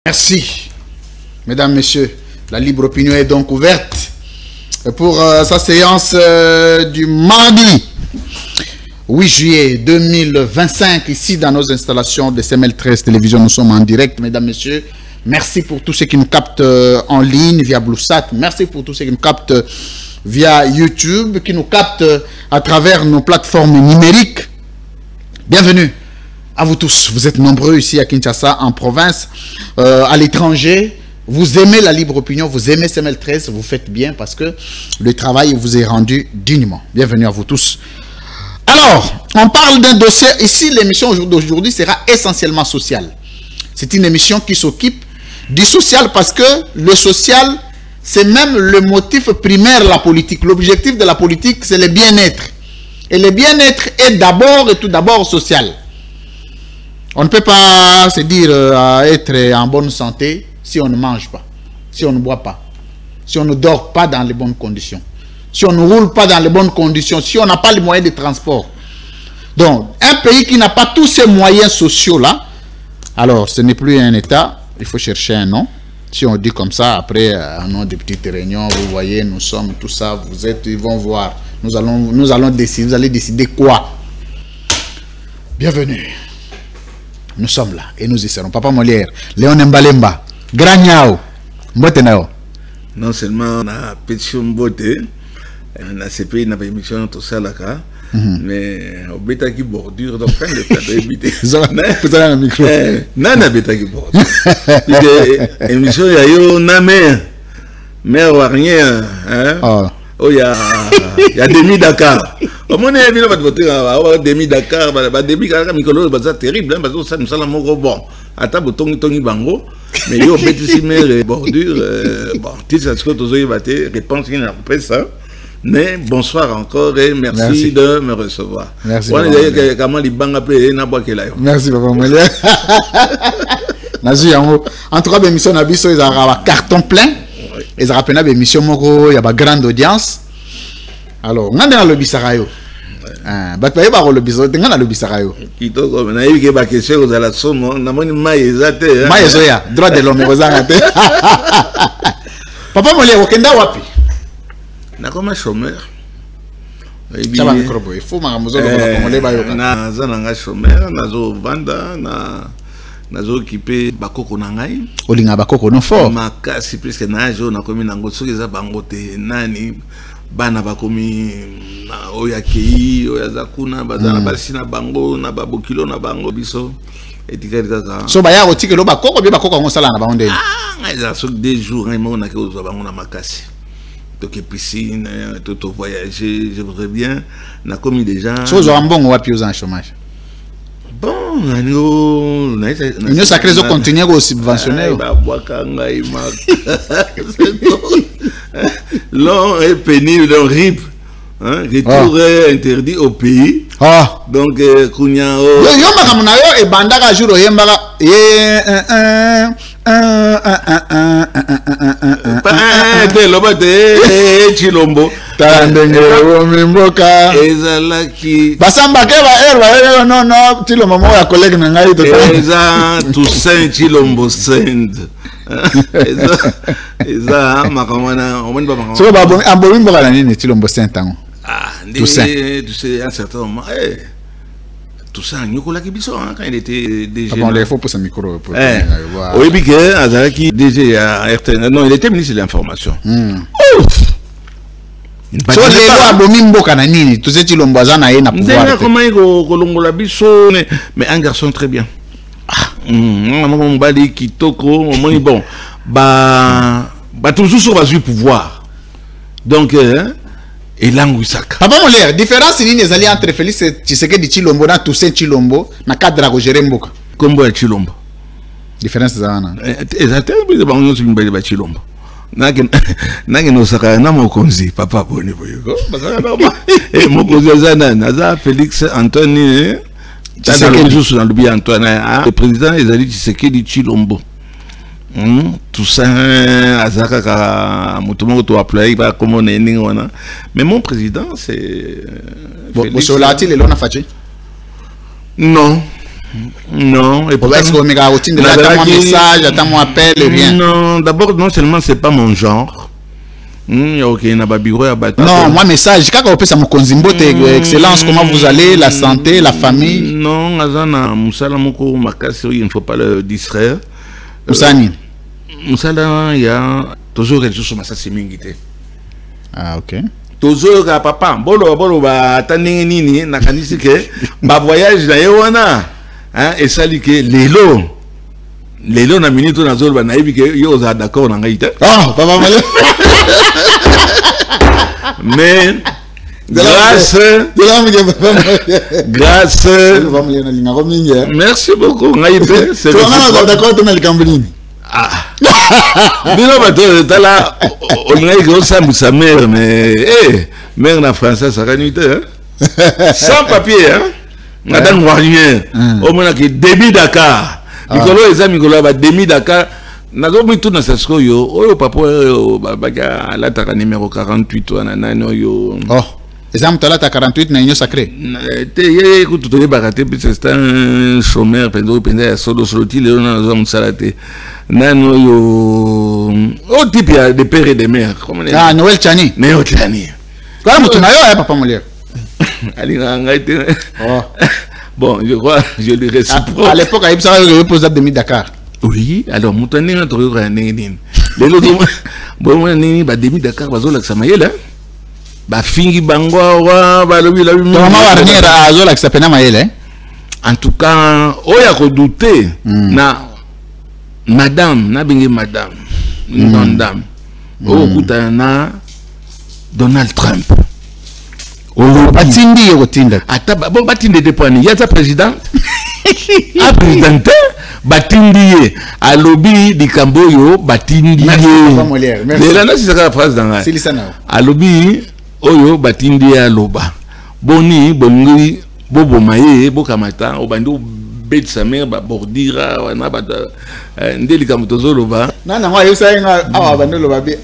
Merci. Mesdames, Messieurs, la libre opinion est donc ouverte pour sa séance du mardi 8 juillet 2025, ici dans nos installations de CML13 Télévision. Nous sommes en direct, mesdames, messieurs. Merci pour tous ceux qui nous captent en ligne via BlueSat. Merci pour tous ceux qui nous captent via YouTube, qui nous captent à travers nos plateformes numériques. Bienvenue à vous tous. Vous êtes nombreux ici à Kinshasa, en province, à l'étranger. Vous aimez la libre opinion, vous aimez CML13, vous faites bien parce que le travail vous est rendu dignement. Bienvenue à vous tous. Alors, on parle d'un dossier. Ici, l'émission d'aujourd'hui sera essentiellement sociale. C'est une émission qui s'occupe du social parce que le social, c'est même le motif primaire de la politique. L'objectif de la politique, c'est le bien-être. Et le bien-être est d'abord et tout d'abord social. On ne peut pas se dire être en bonne santé si on ne mange pas, si on ne boit pas, si on ne dort pas dans les bonnes conditions, si on ne roule pas dans les bonnes conditions, si on n'a pas les moyens de transport. Donc, un pays qui n'a pas tous ces moyens sociaux-là, alors ce n'est plus un État, il faut chercher un nom. Si on dit comme ça, après un nom de petites réunions, vous voyez, nous sommes, tout ça, vous êtes, ils vont voir. Nous allons décider, vous allez décider quoi? Bienvenue. Nous sommes là et nous y serons. Papa Molière, Léon Mbalemba, Gragnao, Mbotenao. Non seulement on a pétition beauté, on a CPI, on a émission tout ça là, mais on bêta qui bordure, donc fin de faire éviter. Vous avez un micro. Non, on a bêta qui bordure. Émission, il y a eu une mère ou rien, hein? Oh, il y a demi-Dakar. Au moins, il y a demi-Dakar, demi-Dakar, c'est terrible, parce que ça nous sommes bon. À table, Tony Bango, mais il y a une petite bordure. Bon, tu sais ce que tu as battu, réponse qui n'a pas ça. Mais bonsoir encore et merci de me recevoir. Merci. Merci, Papa Molière. En tout cas, l'émission Nabiso, ils ont un carton plein. Ils ont une émission, il y a une grande audience. Alors, on a le Bissarayo. On a le Bissarayo. On a eu des questions aux alassos. On a eu Maïzoya, droit de l'homme. Papa Molière, Okenda Wapi. On a comme un chômeur. Ça va, micro, il faut que na zananga chômeur, na zo vanda, na zo occupé bakoko na ngai. Olinga bakoko no fort. Makasi presque na jo na komi nango soki za bangote nani bana bakomi na oyakei oyazakuna bazana basina bango na babokilo na bango biso etikali kaka. So ba ya otikelo bakoko bi bakoko ngo sala na bango ndeni. Ngai za so 2 jours ngai mo na ke ozo bango na makasi. Donc piscine, tout voyager, je voudrais bien. On a commis déjà. So zo ambongo wapi aux en chômage. Bon, nous sacrés au continuer au subventionner. Long et pénible, horrible. Retour interdit au pays. Donc, Kounia. Yo makamuna yo e bandaka juro yembaka Chilombo Mimboka ezalaki basamba ke ba non Chilombo mo ya collègue na ngai to Toussaint Chilombo Send eza makamana omoni ba makamana so ba ambo mimboka na nini Chilombo Send tango tu sais à un certain moment tout ça, quand il était DG. Bon, il faut pousser un micro pour oui, puis que Azaraki, DG à RTN, non, il était ministre de l'information. So les lois bomimbo kananini, tout ce Chilombo na ye na pouvoir. Comment il Kolombo la biso, mais un garçon très bien. On va dire Kitoko, bon, bah toujours sur le pouvoir. Donc et l'anguisaka. Papa Molière, différence ni ezali entre Félix Tshisekedi Chilombo na Toussaint Chilombo na cadre ko gérer mboka. Kombo ya Chilombo. Différence zana. Exactement, mais ba nyo simba ba Chilombo. Nage no saka na mokonzi papa boni boyoko. Basaka normal. Et mokonzi zana naza Félix Antoine Tshisekedi juste dans le bien Antoine, le président ezali Tshisekedi Chilombo. Tout ça, Azaka, Moutomo, tu as appelé, comme on est mais mon président, c'est. Bon, Solati, le Lona Fachi? Non. Non. Et pourquoi est-ce que un message, attends mon appel, rien? Non, d'abord, non seulement c'est pas mon genre. Ok, non, moi message, quand on peut ça me conzimbo, excellence, comment vous allez, la santé, la famille? Non, Azana, Moussala Moko Makasi, il ne faut pas le distraire. Moussani? Moussala, il y a toujours quelque chose sur ma sassimingité. Ah, ok. Toujours à papa, bolo, attendez, nini, nakanisi ke, voyage na yewana, hein, et ça dit que Lélo na minute na zone ba naïbi que yo za d'accord na ngaïta. Ah, papa Molière. Mais grâce merci beaucoup ngaïta, c'est d'accord ton le Cambrini. Ah. Bilo bato tala on ngaï go sa mère mais mère na français ça canute hein. Sans papier hein. Madame Warnier, au moins que début Dakar. Mikolo eza mikolo ba demi Dakar nazo mitu na sasko yo oyo papa baka la taka numéro 48 wana nano yo oh eza mtala ta 48 na union sacré te ye ko tutole bakate puis c'est un chômeur pendo ya solo ti le nazo msala te nano yo o type ya de père et de mère comment ah Noël Chani quoi mutu na yo papa Molière ali ngaite oh. Bon, je crois, je le réciproque. À l'époque, il y avait posé demi Dakar. Oui, alors, mon temps, on a trouvé un nénin. Les autres, bon, on a demi Dakar, bazo la Samayela. Ba fingi bangwa, ba lobi la. Maman Warnier a zo la Sapena Mayela. En tout cas, on a redouté na madame, na bingi madame, non dame. Oh, kuta na Donald Trump. Batindi yotinda bon batindi de point ya ta président a président batindi a lobby di Camboyo batindi mais là c'est ça la phrase dans a lobby oyo batindi a loba boni bongi bobo maye bokamata obando bet sa mère ba bordira wana ba ndeli kamutozo loba nana moi yo sainga awa bando loba bi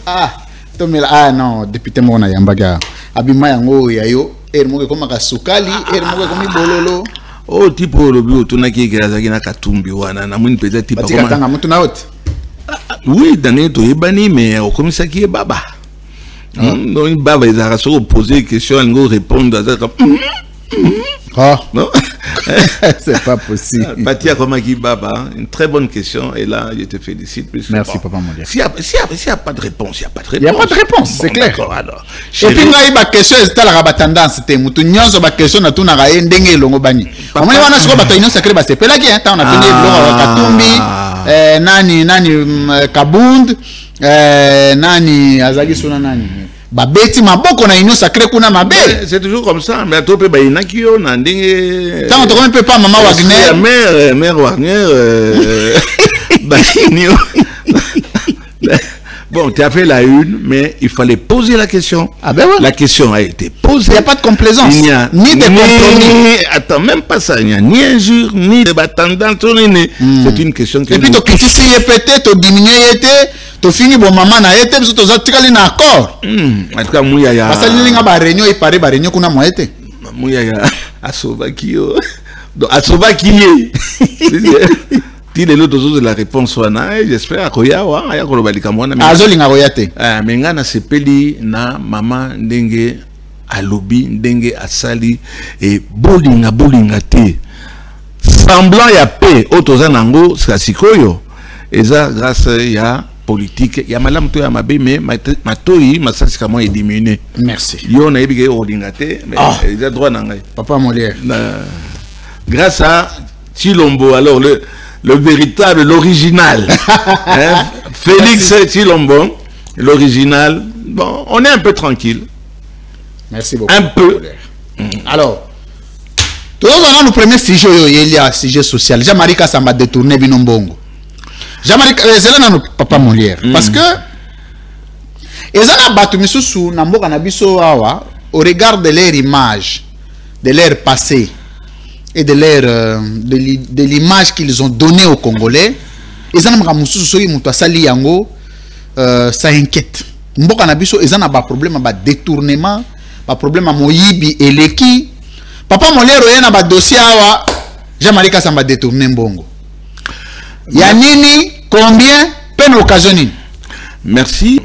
tomela ah non député mona yambaga abima yango yayo ermoke koma kasukali ermoke komi bololo oh tipo lobi otuna kikela zakina katumbi wana na muni peut-être type comme tanga mutu na haute oui dané to yebani mais au commissaire qui est baba donc baba ils a se poser question elle go répondre à ça ah non c'est pas possible. Patia Komaki Baba, une très bonne question et là je te félicite. Merci papa Molière. S'il n'y a pas de réponse, il n'y a pas de réponse. Il n'y a pas de réponse, c'est clair. Alors, et puis il y a question, c'est la tendance, c'était mutu nyonso ba question na tuna ga ndenge longo bani. Omoni wana siko bato union sacré ba c'est pela ki on a tenu Katumbi, nani Kabund, nani azagi suna nani. Babeti maboko na union sacré kuna mabe. C'est toujours comme ça, mais toi pe ba inakio na ndenge. Tant on peut pas maman Wagner. Mère Wagner ba bon, tu as fait la une, mais il fallait poser la question. Ah ben ouais. La question a été posée. Il n'y a pas de complaisance. Il n'y a ni de compromis. Attends, même pas ça. Il n'y a ni injure, ni de tendance. C'est une question que. Et puis, tu si peut-être, tu diminues, tu finis bon maman na été, tu as un accord. En tout cas, Mouyaya. Parce que il y a une réunion, il paraît, réunion qu'on a moité. Mouyaya, Asobakio. Donc, Asobaki. Les autres choses de la réponse j'espère que mais ngana sepeli na mama ndenge alobi ndenge asali et bolinga te semblant ya paix otoza nango sikoyo eza grâce ya politique ya malamu to ya mabe mais matoi masasi kama est diminué. Merci yo na yebike olinga te mais eza droit na ngai papa Molière grâce à Chilombo alors le véritable, l'original. Hein? Félix Chilombo, l'original. Bon, on est un peu tranquille. Merci beaucoup. Un peu. Alors, tout le monde, le premier sujet, il y a un sujet social. Jean-Marie Kassamba détourné Binombongo. Jean-Marie, c'est là notre papa Molière. Parce que, ils ont battu Missou Nambo Kanabiso Awa au regard de leur image, de leur passé. Et de leur de l'image qu'ils ont donnée aux Congolais, ils ont ça inquiète. Mboka na biso ils ont un problème de détournement, un problème à moyibi et leki. Papa Molière il y a un dossier awa Jean-Marie Kassamba détourné mbongo. Yanini, combien, peine occasionnée. Merci,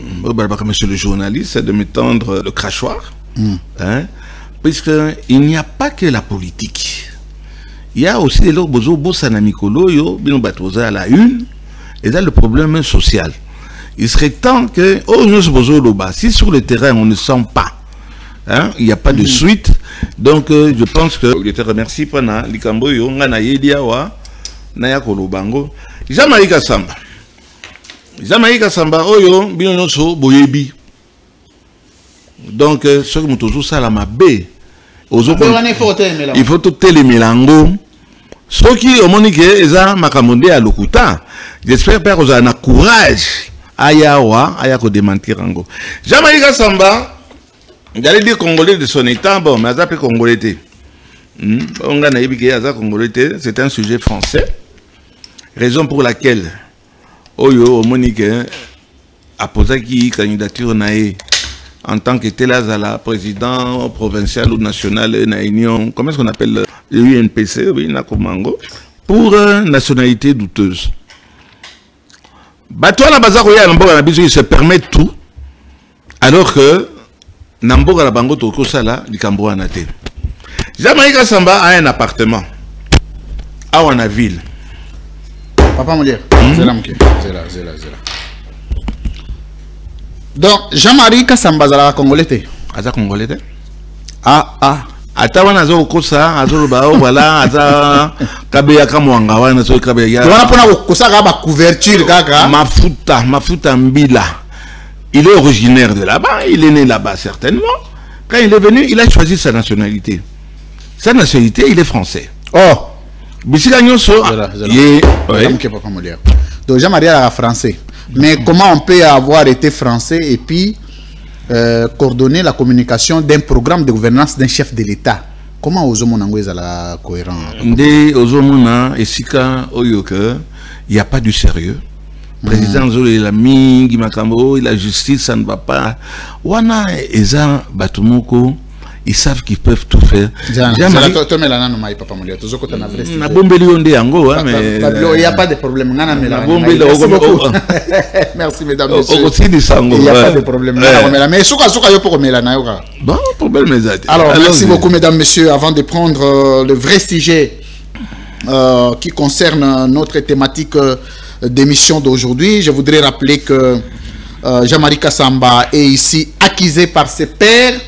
monsieur le journaliste, de me tendre le crachoir. Hein, puisqu'il n'y a pas que la politique. Il y a aussi des lots bosanamikolo, à la une, et là le problème social. Il serait temps que, si sur le terrain on ne sent pas, hein, il n'y a pas de suite, donc je pense que je te remercie pour Jean-Marie Kassamba. Jean-Marie Kassamba, oyo, binonoso, boyebi. Donc, ce que nous avons ça, il faut tout télémélango. Ce qui au monde que eza makamonde à lokuta. J'espère que vous avez un courage à yawa, à yako démentir ango. Jean-Marie Kassamba, j'allais dire congolais de son état, bon, mais ça peut congolais. On a naïbi que yaza congolais, c'est un sujet français. Raison pour laquelle Oyo au Monique a posé qui candidature naïe. En tant que Telazala, président provincial ou national, comment est-ce qu'on appelle l'UNPC, oui, pour nationalité douteuse. Toi, il se permet tout, alors que Namboga la Bango Toko Sala, du Cambo Anate. Jean-Marie Kassamba a un appartement à Wanaville. Papa Molière, c'est là. Donc, Jean-Marie Kassamba est congolais. Aza congolais. Ah. Atawa nazo kosa, azo bao voilà, aza kabeya kamwanga wana so kabeya. Wana pona kosa ba couverture kaka. Mafuta mbila. Il est originaire de là-bas, il est né là-bas certainement. Quand il est venu, il a choisi sa nationalité. Sa nationalité, il est français. Oh. Bisika nyonso. Donc Jean-Marie est français. Mais comment on peut avoir été français et puis coordonner la communication d'un programme de gouvernance d'un chef de l'État? Comment Ozomona est la cohérent? Nde Ozomona esika oyoke, il n'y a pas du sérieux. Président Zolo il a mingi makambo, la justice ça ne va pas. Wana eza batumoko. Ils savent qu'ils peuvent tout faire. Il n'y a pas de problème. Merci mesdames et messieurs. Il n'y a pas de problème. Alors merci beaucoup mesdames et messieurs. Avant de prendre le vrai sujet qui concerne notre thématique d'émission d'aujourd'hui, je voudrais rappeler que Jean-Marie Kassamba est ici accusé par ses pairs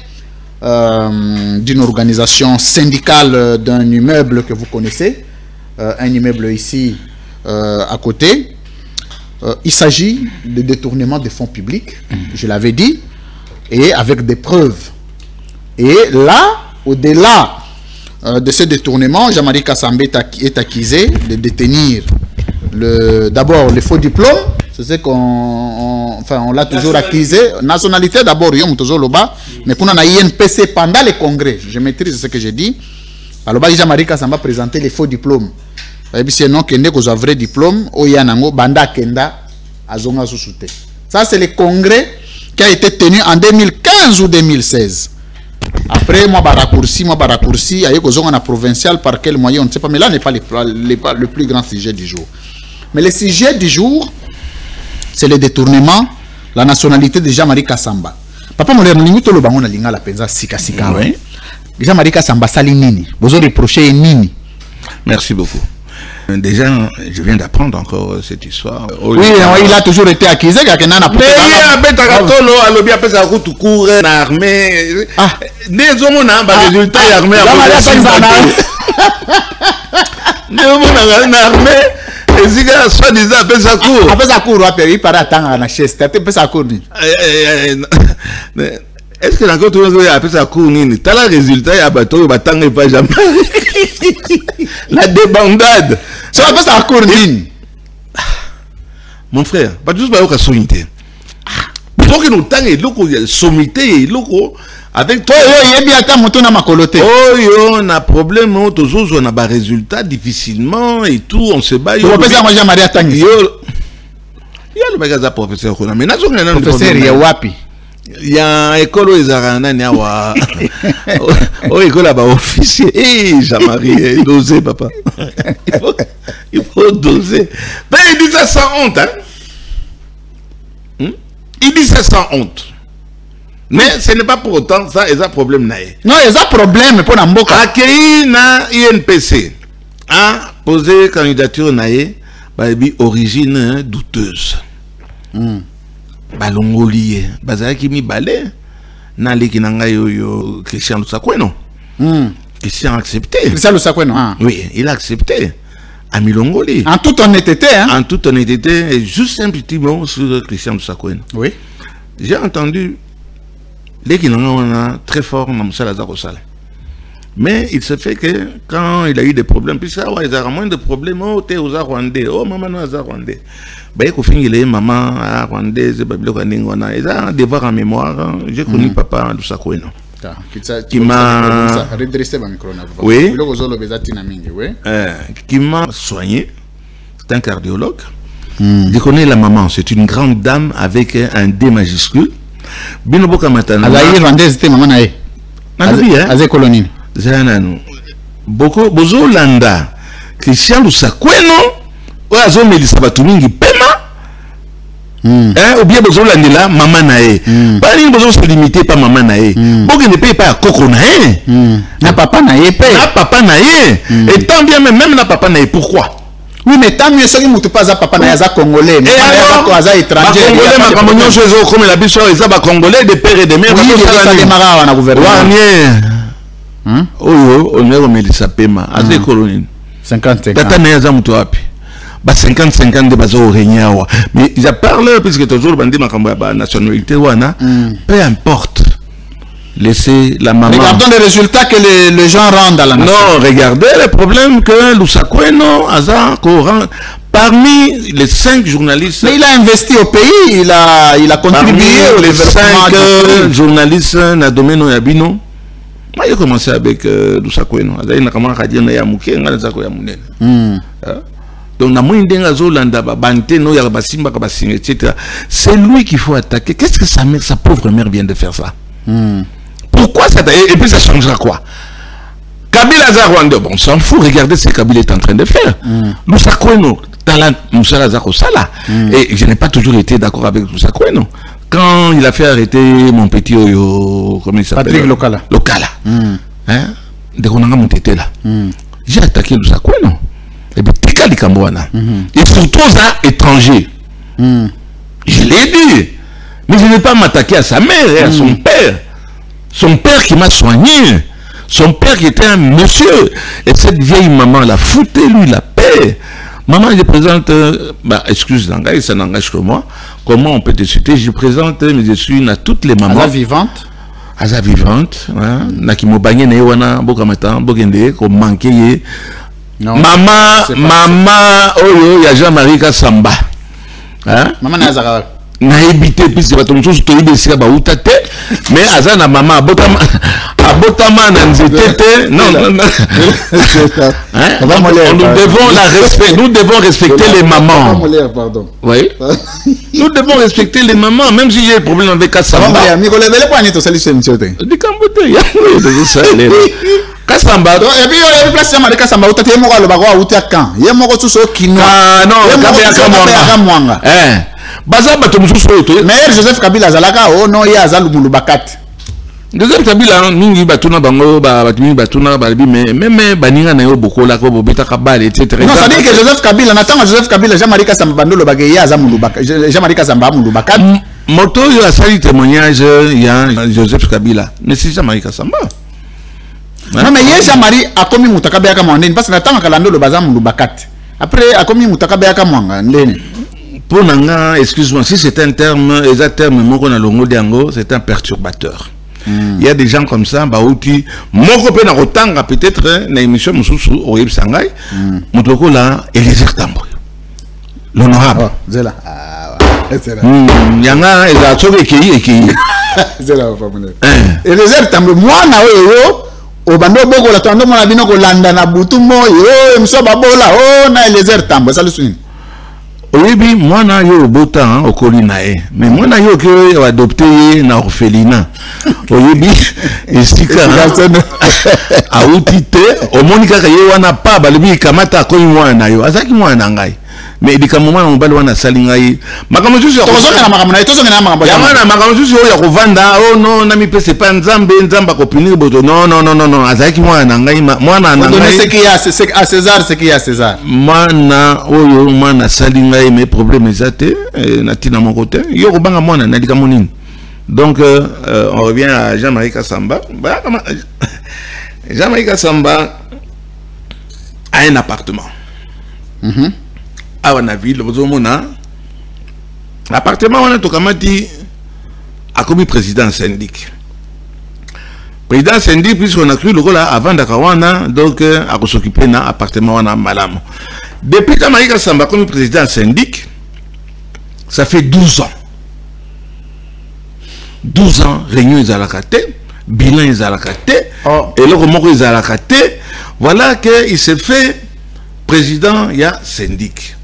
d'une organisation syndicale d'un immeuble que vous connaissez, un immeuble ici à côté. Il s'agit de détournement de fonds publics, je l'avais dit, et avec des preuves. Et là, au-delà de ce détournement, Jean-Marie Kassamba est accusé de détenir d'abord le faux diplôme. C'est ce qu'on l'a toujours accusé. Nationalité d'abord, mais pour la INPC pendant les congrès, je maîtrise ce que j'ai dit. Alors, Jean-Marie Kassamba présenté les faux diplômes. Et puis, c'est non qu'il y a un vrai diplôme, Banda Kenda, Azonga Sousouté. Ça, c'est le congrès qui a été tenu en 2015 ou 2016. Après, moi, raccourci, il y a un provincial par quel moyen, on ne sait pas, mais là n'est pas le plus grand sujet du jour. Mais le sujet du jour, c'est le détournement, la nationalité de Jean-Marie Kassamba. Papa Molière, nous avons le bango na linga la penza sika. Jean-Marie Kassamba sali nini? Vous avez reproché nini? Merci beaucoup. Déjà, je viens d'apprendre encore cette histoire. Oui, il a toujours été accusé. Mais il a soi-disant après sa cour. Après sa cour, il paraît attendre à la chaise. Après sa cour. Est-ce que encore tout le monde a appelé sa cour? T'as le résultat, il y a bateau, pas jamais. La débandade. Ça va sa cour. Mon frère, pas juste pour la sommité. Il faut que nous tangions la sommité, avec toi, il y a bien tant de ma coloté. Oh, on a problème, on a des résultats difficilement et tout, on se bat. Tu vas pas dire moi Jean-Marie Tangi. Il y a le magasin professeur. Professeur Yawapi. Il y a un école où ils ont école là-bas, officier. Eh, Jean-Marie, doser, papa. Il faut doser. Ben, il dit ça sans honte, hein. Il dit ça sans honte. Mais ce n'est pas pour autant ça, il y a un problème. Non, il y a un problème pour Namboka. Accueilli na INPC a posé candidature naïe, origine douteuse. Balongolier, bazaki mi balé, na leki nanga yo Christian Lusakweno. Christian a accepté. Christian Lusakweno. Oui, il a accepté. À Milongoli. En toute honnêteté, hein. En toute honnêteté, et juste un petit mot sur Christian Lusakweno. Oui. J'ai entendu leki nanga très fort dans Moussa Zarosala. Mais il se fait que quand il a eu des problèmes, puis ça, il a moins de problèmes. Oh, t'es aux Rwandais. Oh, maman, non, aux Rwandais. Ben, il faut finir maman rwandaise, il a un devoir en mémoire. J'ai connu papa Lusakweno. Qui m'a redressé ma micro. Oui. Qui m'a soigné. C'est un cardiologue. Je connais la maman. C'est une grande dame avec un D majuscule. Binoboka Matana. Elle rwandaise, c'était maman nae. Azé colonie. Zanano. Boko bozo landa. Christian Lusakweno. Oazo melisa batumingi pema. Ou bien bozo landela maman nae. Pas ni bozo se limiter pas maman nae. Boke ne paye pas coco nae. Na papa nae paye. Na papa nae. Et tant bien même na papa nae. Pourquoi? Oui, mais tant mieux, ceux qui ne pas à papa nae, congolais. Et alors, étranger. Congolais, ma communion chez eux, comme la biche, ils sont congolais, des pères et des mères. Oui, ça démarre à la gouvernement. Oh, on est au Mélissa Pema. À des colonies. 50-50. Tata Néaza Moutouapi. 50-50 de bazo Régnawa. Mais ils parlent, puisque toujours, bandit ma nationalité, peu importe. Laissez la maman. Regardons les résultats que les gens rendent à la nation. Non, regardez le problème que Lusakweno a parmi les 5 journalistes. Mais il a investi au pays, il a contribué au les 5 journalistes na domaine Yabino. Moi, j'ai commencé avec Lusakweno. Il a commencé à dire Yamuke, donc, c'est lui qu'il faut attaquer. Qu'est-ce que sa pauvre mère vient de faire ça? Pourquoi ça? Et puis ça changera quoi? Kabila Zarwanda, bon, on s'en fout, regardez ce que Kabila est en train de faire. Lusakweno, talent Moussa Zarosala. Et je n'ai pas toujours été d'accord avec Lusakweno. Quand il a fait arrêter mon petit Oyo, comment il s'appelle? Patrick Lokala. Hein? Dès qu'on a monté là. J'ai attaqué Lusakweno. Et puis, Tika Likambouana. Et surtout aux étrangers. Je l'ai dit. Mais je ne vais pas m'attaquer à sa mère et à son père. Son père qui m'a soigné. Son père qui était un monsieur. Et cette vieille maman l'a fouté, lui, la paix. Maman, je présente, excuse, ça n'engage que moi. Comment on peut te citer? Je présente mes excuses à toutes les mamans. Aza vivante. Aza vivante. Nakimo bagné ne wana bokamata bokende ko manqué. Maman, oh il y a Jean-Marie Kassamba. Hein? Maman Nazara. Na évité puisque bato mususu to ibesika ba utate mais azana maman abotama na nzete non nous devons respecter les mamans. Oui. Nous devons respecter les mamans même si j'ai des problèmes avec Kassamba. Kassamba et puis il y a place de Kassamba utate yemo lo bagwa utaka yemo ko tuso kino non Baza bato mususu oto. Mais Joseph Kabila zalaka oh non ya za lumulubakat. Joseph Kabila mingi batuna bango batumi batuna balibi mais même baninga na yo bokola ko bobeta kabale etc. Non ça dit que Joseph Kabila natanga Joseph Kabila Jean-Marie Kassamba bandolo bagé ya za mulubaka Jean-Marie Kassamba mulubaka. Moto yo a sali témoignage ya Joseph Kabila. Mais c'est Jean-Marie Kassamba. Non mais Jean-Marie a commis mutakabya kama ndeni parce que natanga kalandolo baza mulubakati. Après a commis mutakabya kama ndeni. Pour Nanga, excuse-moi, si c'est un terme, c'est un perturbateur. Il y a des gens comme ça, peut-être, une émission, l'honorable. Yanga, il a trouvé Eliezer Tambo, moi, au bando boko la tando mona bino ko landa na butu mo yo mso babola oh na Eliezer Tambo ça le swing. oyebi mwana yo bota okoli na e mais mwana yo ke adopté na orphelinat oyebi esika auti te omoni kaka ye wana pa balibi kamata akoyi mwana yo azaki mwana ngai mais likambo mwana mobali wana asali ngai makambo mosusu ya kovanda o no na mipese pa nzambe akopunir boto non azalaki mwana ngai mwana na César mwana oyo mwana asali ngai mais problème eza te na tina moko te yo kobanga mwana na likambo nini donc on revient à Jean-Marie Kassamba. Jean-Marie Kassamba a un appartement à la ville, l'appartement on a tout a commis président syndic. Président syndic, puisqu'on a cru le rôle avant d'Akawana, donc à s'occuper d'un appartement on a malam. Depuis que Jean-Marie Kassamba a commis président syndic, ça fait 12 ans. 12 ans, réunion ils à la caté, bilan ils à la caté, et le remorque ils à la caté. Voilà qu'il s'est fait président, il y a syndic.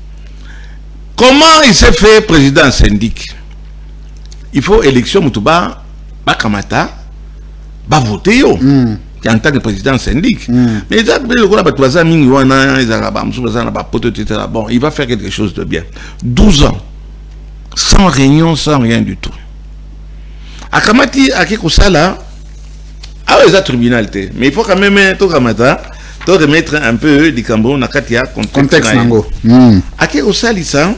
Comment il s'est fait président syndic? Il faut élection Moutouba, Bakamata, voter yo. En tant que président syndic. Mais bon, il va faire quelque chose de bien. 12 ans, sans réunion, sans rien du tout. Akamati Akekosala, ah oui, c'est tribunal, mais il faut quand même tout remettre un peu du Cambo, Nakatia, contexte. Akekosali, ça.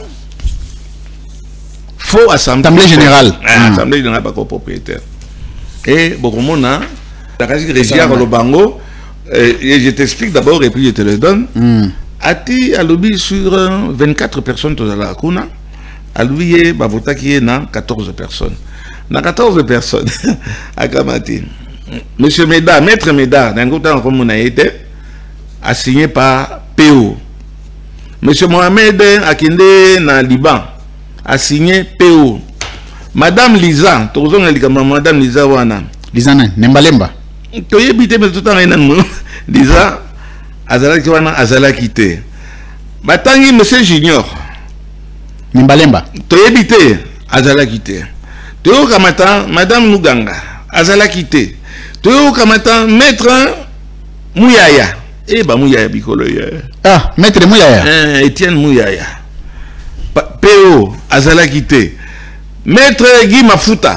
Faux assemblée générale. Assemblée générale, pas propriétaire. Et Bokomona, la région le Bango, et je t'explique d'abord et puis je te le donne. Ati a lobby sur 24 personnes à la Kuna, a lobby Bavota qui est dans 14 personnes. Dans 14 personnes, à Kamati. Monsieur Meda, Maître Meda, d'un côté comme on a été, a signé par PO. Monsieur Mohamed Akinde dans Liban a signé PO. Madame Lisa, Madame Lisa Wana. Lisa Nembalemba. Tu as habité mais tout le temps Lisa Azalaki Wana Azalaki te. Batangi Monsieur Junior. Nembalemba. Tu as habité Azalaki te. Tu as kamata Madame Muganga Azalaki te. Tu as kamata Maître Mouyaya. Eh bah Mouyaya bikolo ya. Ah, Maître Mouyaya. Étienne Mouyaya. PO Azalaki te. Maître Guy Mafuta.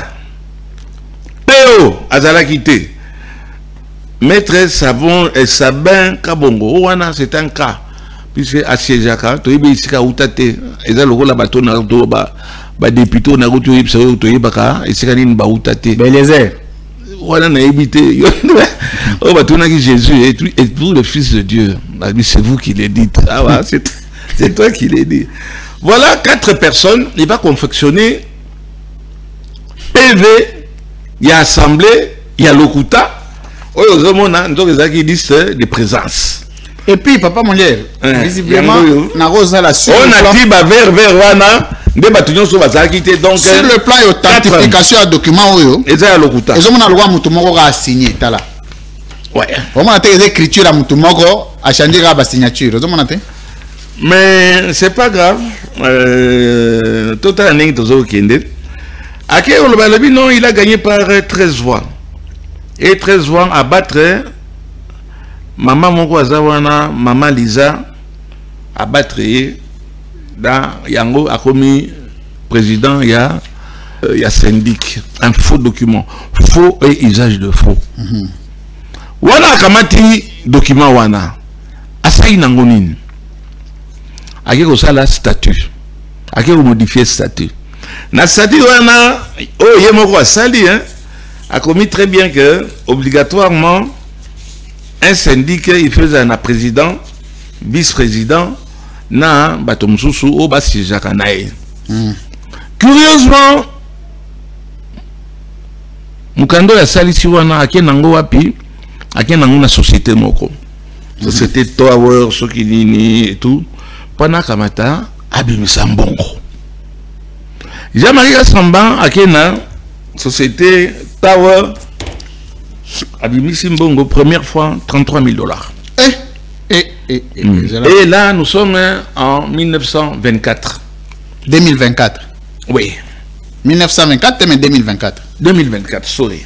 PO Azalaki te. Maître Savon et Sabin Kabongo. Ouana c'est un cas. Puisque à Siejaka, tu es ici à Outate. Et là le rôle à bateau n'a pas député n'a pas eu tu es baka et c'est une baoutate. Belizer. Voilà n'a évité. Oh bateau n'a Jésus et vous le Fils de Dieu. C'est vous qui le dites. Ah ouais, c'est toi qui le dis. Voilà 4 personnes. Il va confectionner PV. Il y a assemblée. Il y a Lokuta. Oh on a donc les listes de présence. Et puis papa Molière, visiblement, on a dit vers Wana. Donc, sur le plan d'authentification à document, ils ont le droit à signer. Ouais. On a des écritures à Moutoumoko à changer la signature. Mais c'est pas grave. Total non, il a gagné par 13 voix. Et 13 voix à battre Maman Moko Azawana, Maman Lisa a battu dans Yango a commis président il y a syndic un faux document faux et usage de faux. Wana kamati document wana asai nangonine akeko sala statut akeko modifier statut na statut wana oh yemoko asali a commis très bien que obligatoirement un syndic, il faisait un président, vice-président, na batomsusu au basi jakanae. Curieusement, Mukando ya salisi wana akenango wapi, akenango na société moko. Société Tower, Sokinini et tout. Pana kamata abimisa mbongo. Jean-Marie Kassamba akena société Tower. Abimisi Mbongo, première fois, $33 000. Et là, nous sommes en 1924. 2024. Oui. 1924, mais 2024. 2024, sorry.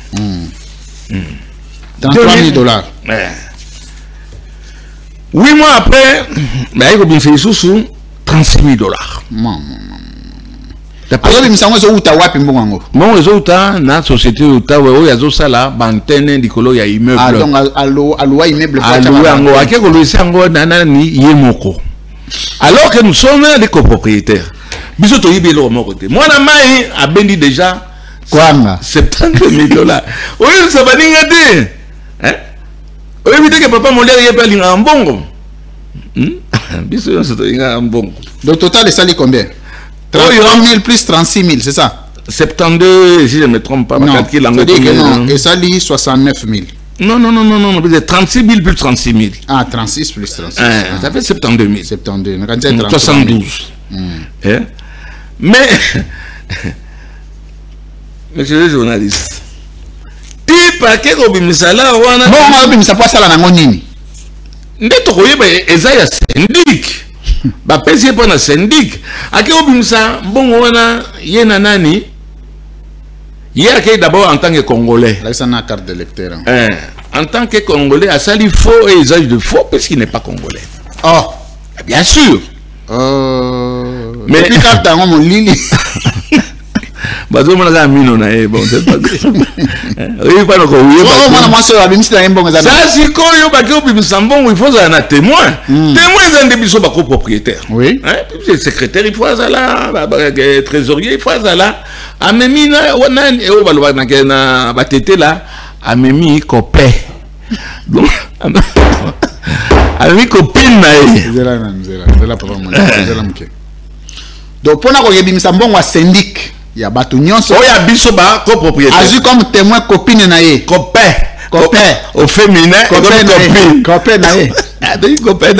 33 000 dollars. 8 mois après, il y a sous 36 000 dollars. Alors, il me semble que la société il y a bantene dikolo ya immeuble. Ah, donc alloué immeuble. Alors que nous sommes des copropriétaires. Moi, la maille a béni déjà 70 000 dollars. Oui, ça va dire oui, que papa mon l'air pas un bongo. Le total est salé combien? 33 000 plus 36 000, c'est ça? 72, si je ne me trompe pas. Non, et ça lit 69 000. Non, 36 000 plus 36 000. Ah, 36 plus 36. Ça fait 72 000. 72. 72. Mais, monsieur le journaliste, tu pas que Obimsala ou un bon, Obimsa pas ça la ngonini. N'eto koyeba ezaya syndic. Ba pesi pas na syndic. Ake Obimsa bon wana yena nani? Yé d'abord en tant que Congolais. Là, ça n'a carte d'électeur. En tant que Congolais, à ça il faut et usage de faux parce qu'il n'est pas Congolais. Oh, bien sûr. Mais puis quand t'as mon lili. Bah tout le monde a mis non bon c'est pas oui pas le moi ça va c'est un bon ça c'est quand yo ba ko bi sambon il faut ça un témoin témoin c'est des biso ba copropriétaire oui c'est secrétaire il faut ça là trésorier il faut ça là amemi na wana e o ba lo na ba tété là amemi copé donc amemi copine na zela papa mon zela mke donc pour na ko yebimisa mbongo wa syndic ya bato nyonso oya biso ba copropriétaire azu comme témoin copine na ye copain au féminin copain na ye adoi copain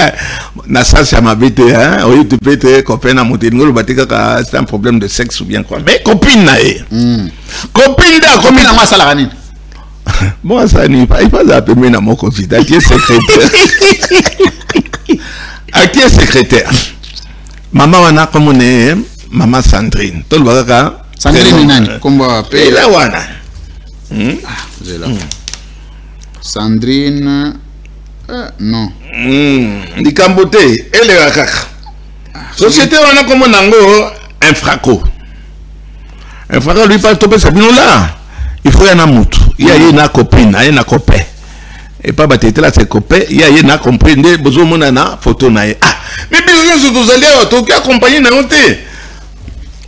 na ça ça m'a bête hein oui tu peux être copain na monter ngolo batika ka c'est un problème de sexe ou bien quoi mais copine na ye copine na moi ça la ranine bon ça ni pas il pas appeler na mon candidat qui est secrétaire qui est secrétaire maman wana comme on est maman Sandrine tout le bagaka Sandrine nani komba pe la wana zela Sandrine non likambote ele kaka société wana comme nango un fraco lui pas topé ça bino là il faut y en a mutu il y a une copine il y a une copain et pas battre là c'est copain il y a une comprendre besoin mona na photo na mais business vous allez to accompagner na honte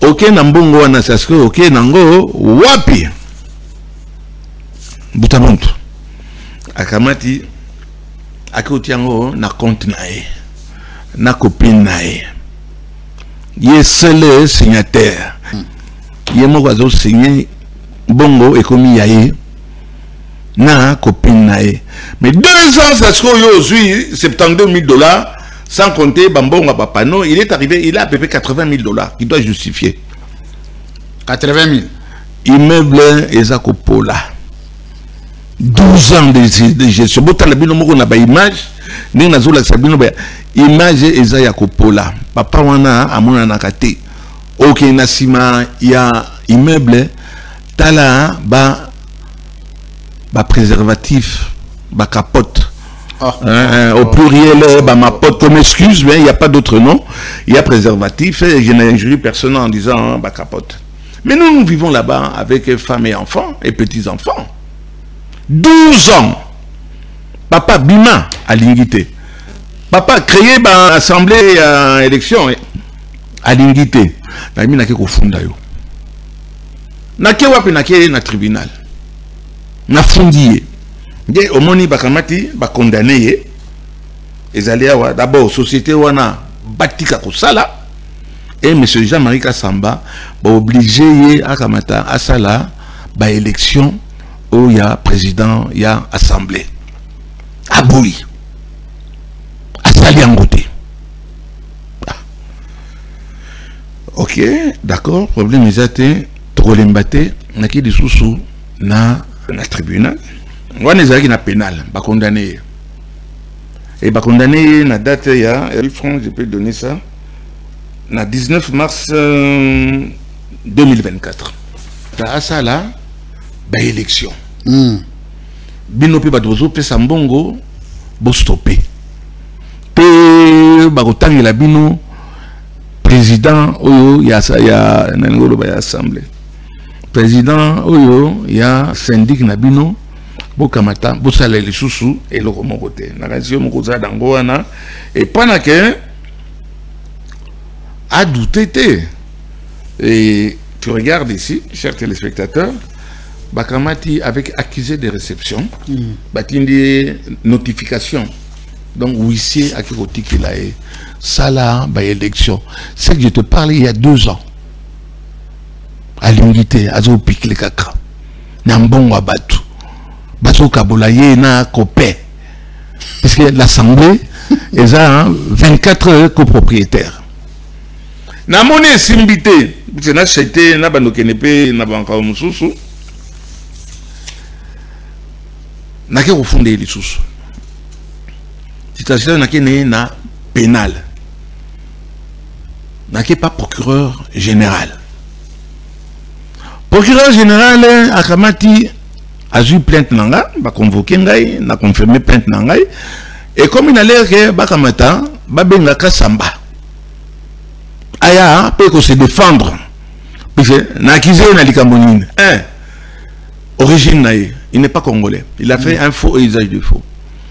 ok na mbongo wana sasko ok nango wapi butamuntu akamati akotiango na compte nae na copine nae ye seul signataire ye moko azo signer bongo ekomi yae na copine nae mais 2 ans sasko yo suis 72 000 dollars sans compter Bambonga Papano, il est arrivé, il a à peu près 80 000 dollars. Il doit justifier. 80 000. Immeuble Ezakopola. 12 ans de gestion. Si on a une image, image Ezakopola. Papa wana amona nakate. Ok, nasima, il y a immeuble. Tala ba préservatif, ba capote. Au pluriel, ma pote, comme excuse, mais il n'y a pas d'autre nom. Il y a préservatif, je n'injurie personne en disant bah capote. Mais nous vivons là-bas avec femmes et enfants et petits-enfants. 12 ans. Papa Bima à l'Ingité. Papa créé bah, assemblée à élection à l'Ingité. Na mi nake ko funda yo. Nake wapi nake na tribunal. Na fundié. Au moni bakamati ba condamné ezaliawa d'abord société wana batika kosala et monsieur Jean-Marie Kassamba ba obligé akamata asala ba élection où il y a président il y a assemblée aboui asali angoté. OK, d'accord, problème ezate trolembaté naki disusu na tribunal. On est na pénal, ba condamné. Et ba condamné na date ya francs, je peux donner ça. le 19 mars 2024. Ça là, élection. Binopi Badozo, Pesambongo, bo stoppé. Pe Bagotangi la bino, président, oyo, y a assemblée. Président, oyo, y a syndic Nabino, bo kamata, bo salé les sous et le mon côté. La radio mon côté d'Angoana. Et pendant que, a douté. Et tu regardes ici, chers téléspectateurs, Bakamati avec accusé de réception, des notifications. Donc, huissier à Kiroti qui l'a eu. Ça là, élection. C'est que je te parlais il y a 2 ans. À l'unité, à Zopik le Kaka. Nambon Wabatu. Baso Kabolaye na Kopé. Parce que l'Assemblée, ils ont 24 copropriétaires. Na monnaie simbité. C'est na chete na bando kenepe na banka mususu. Na ke refonder les sous. C'est-à-dire na ke na pénal. Na ke pas procureur général. Procureur général akamati a eu plainte nanga, ba convoqué ngai, na confirmé plainte ngai et comme il a l'air que bakamata ba benga kasamba. Aya peut se défendre. Parce que n'accusé na likambonine. Origine naïe, il n'est pas congolais. Il a fait un faux usage de faux.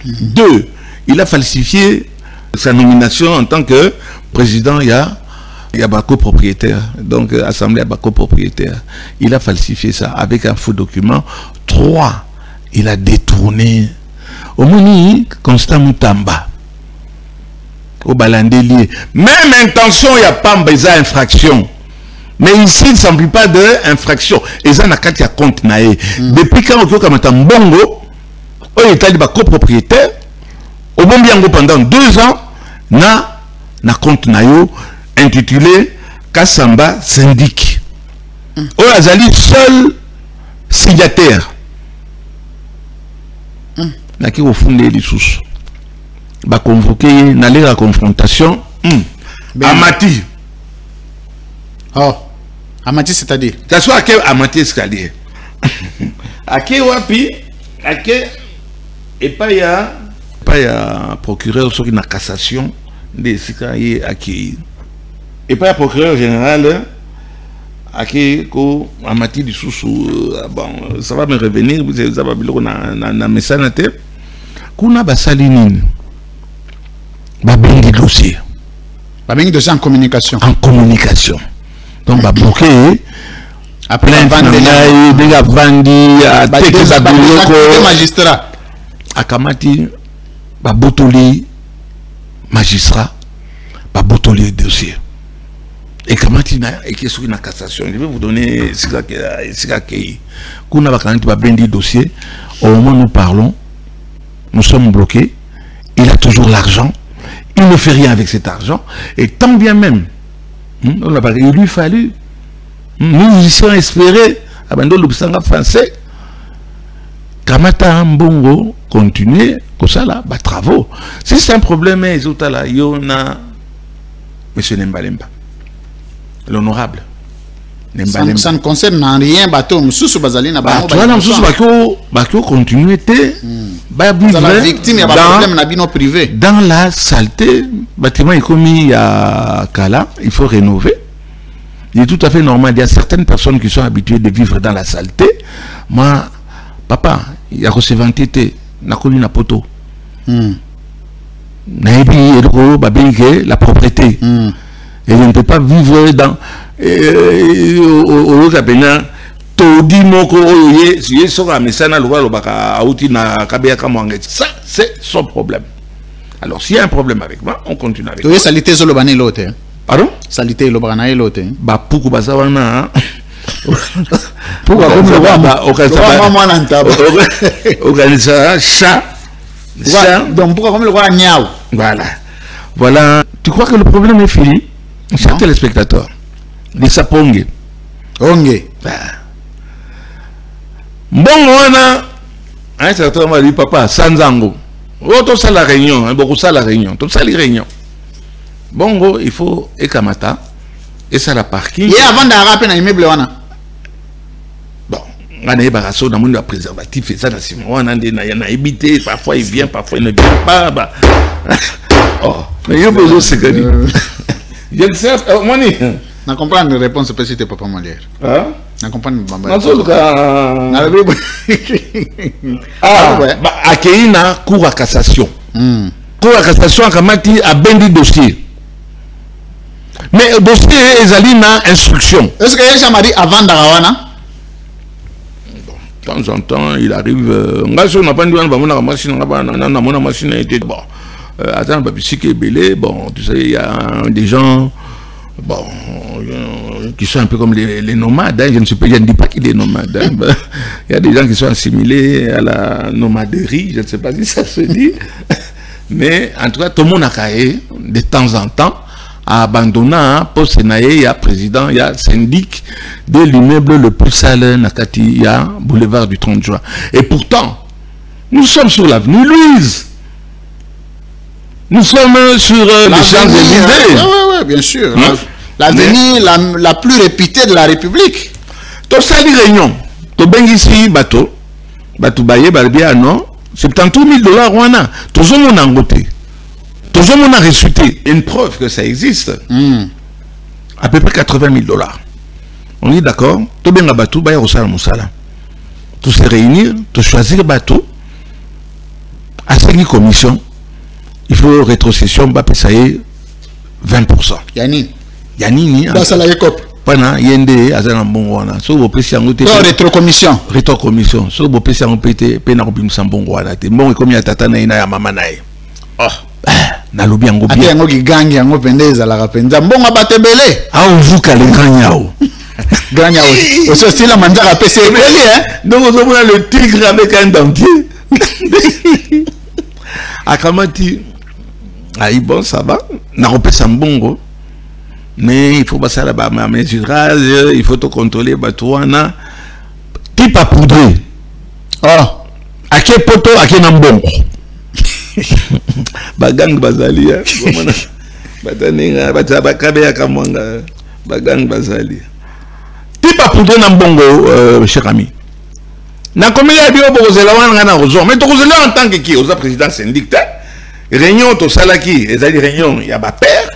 2, il a falsifié sa nomination en tant que président. Il y a copropriétaire, donc assemblée à copropriétaire. Il a falsifié ça avec un faux document. 3, il a détourné. Au Moni, Constant Moutamba. Au Balandelier. Même intention, il n'y a pas de infraction. Mais ici, il ne semble pas d'infraction. Et ça, il y a compte. Depuis quand on a un bongo, on est allé copropriétaire, au bon bien pendant 2 ans, na compte intitulé Kassamba Syndic. On a seul signataire. Na qui au fond les sous. Ba convoqué na la confrontation. Amati. Oh. Amati c'est-à-dire. Ça soit à quel Amati c'est-à-dire. À quel wapi, à quel et pas ya procureur sur une cassation des citoyens acquis. Et pas procureur général à qui Amati du sous bon ça va me revenir ça va na mesanate kuna basalinine babengi dossier en communication. En communication. Donc, bah bloqué. Après, il a vendu à magistrat. Akamati, bah botoli magistrat, bah botoli dossier. Et Kamati na et qui est sur une cassation. Je vais vous donner ce qu'il Kuna bakanti bah bendi dossier. Au moment où nous parlons, nous sommes bloqués. Il a toujours l'argent. Il ne fait rien avec cet argent. Et tant bien même, il lui fallu, nous musiciens espérés, abandon l'obstinat français, Kamata Mbongo continuer, comme ça là, bah travaux. Si c'est un problème, il y a M. Nembalemba, l'honorable. Ça ne concerne en rien, bateau, Moussou Bazali n'a pas continuer la victime, il y a pas de problème privé. Dans la saleté, bâtiment est commis à Kala, il faut rénover. Il est tout à fait normal. Il y a certaines personnes qui sont habituées de vivre dans la saleté. Moi, papa, il y a recevantité, n'a connu na poto. La propriété. Et on ne peut pas vivre dans ça c'est son problème. Alors s'il y a un problème avec moi, on continue avec moi. Salité zolobane l'autre. Pardon? Salité lobana l'autre. Bah pourquoi bah ça va pourquoi comme le roi chat. Donc pourquoi comme le roi niao. Voilà. Tu crois que le problème est fini? Chers téléspectateurs, les sapongé. Onge. Bon, on a un certain moment dit papa, Sanzango. Oh, tout ça la réunion, beaucoup ça la réunion, tout ça les réunions. Bongo, il faut Ekamata, Et ça la parking. Et avant d'arraper dans l'immeuble, bon, on a des barrassons dans le monde préservatif et ça, on a évité, parfois il vient, parfois il ne vient pas. Bah. Oh, mais il y a besoin de ce que je ne sais pas, moi, je comprends la réponse, peut-être c'était Papa Molière. Hein? Je comprends. Ah, ouais. Accueilli na cour à cassation. Cour à cassation a bendi dossier. Mais le dossier est na instruction. Est-ce que Yesha m'a dit avant d'Arawana? De temps en temps, il arrive. On n'a pas dit la machine, on a machine était bon. Attends, bon, tu sais, il y a des gens. Bon, qui sont un peu comme les nomades, hein. Je ne dis pas qu'il est nomade. Hein. Il y a des gens qui sont assimilés à la nomaderie, je ne sais pas si ça se dit. Mais en tout cas, tout le monde a caillé de temps en temps à abandonner pour Sénaïe, il y a président, il y a syndic de l'immeuble le plus sale, Nakati, il y a boulevard du 30 juin. Et pourtant, nous sommes sur l'avenue Louise. Nous sommes sur les Champs-Élysées. Oui, bien sûr. Hein? L'avenue la plus réputée de la République. Tu sais les réunions. Tu as ici bateau. Bateau baye, balbia, non. C'est $70 000. Tu as mon angoté. Tu as mon ressuscité. Une preuve que ça existe. À peu près $80 000. On est d'accord. Tu as bien bateau, baye au salam. Tu se réunir, tu choisir bateau. À 5 commissions. Il faut rétrocession, bah, ça y est, 20%. Yanni. Yanni, dans ça la cop. Pendant yende azana mbongwana. So bo pesi yango te. Rétrocommission. Rétrocommission. So bo pesi yango pété pe na kobimisa mbongwana te. Mbongo komi ya tata na ina ya mama na ye. Oh. Na lobi yango bien. Ati yango gigangi yango pendeza la rapenza. Mbongo batebele. Ah ovuka le ganyao. Ganyao. Aussi style la manzara PC hein. Donc on voit le tigre avec un dentier. Akamati. Ah, bon, ça va. On a repris ça mbongo. Mais il faut passer là-bas. Mais il faut te contrôler. Batouana. Type à poudrer. Oh. À quel poteau, à quel nambongo. Bagang bazali. Bagang bazali. Type à poudrer nambongo, cher ami. Na combien il y a beaucoup de gens mais tu as en tant que qui, aux président syndic. Réunion, tu as qui, les réunions, il y a ma père,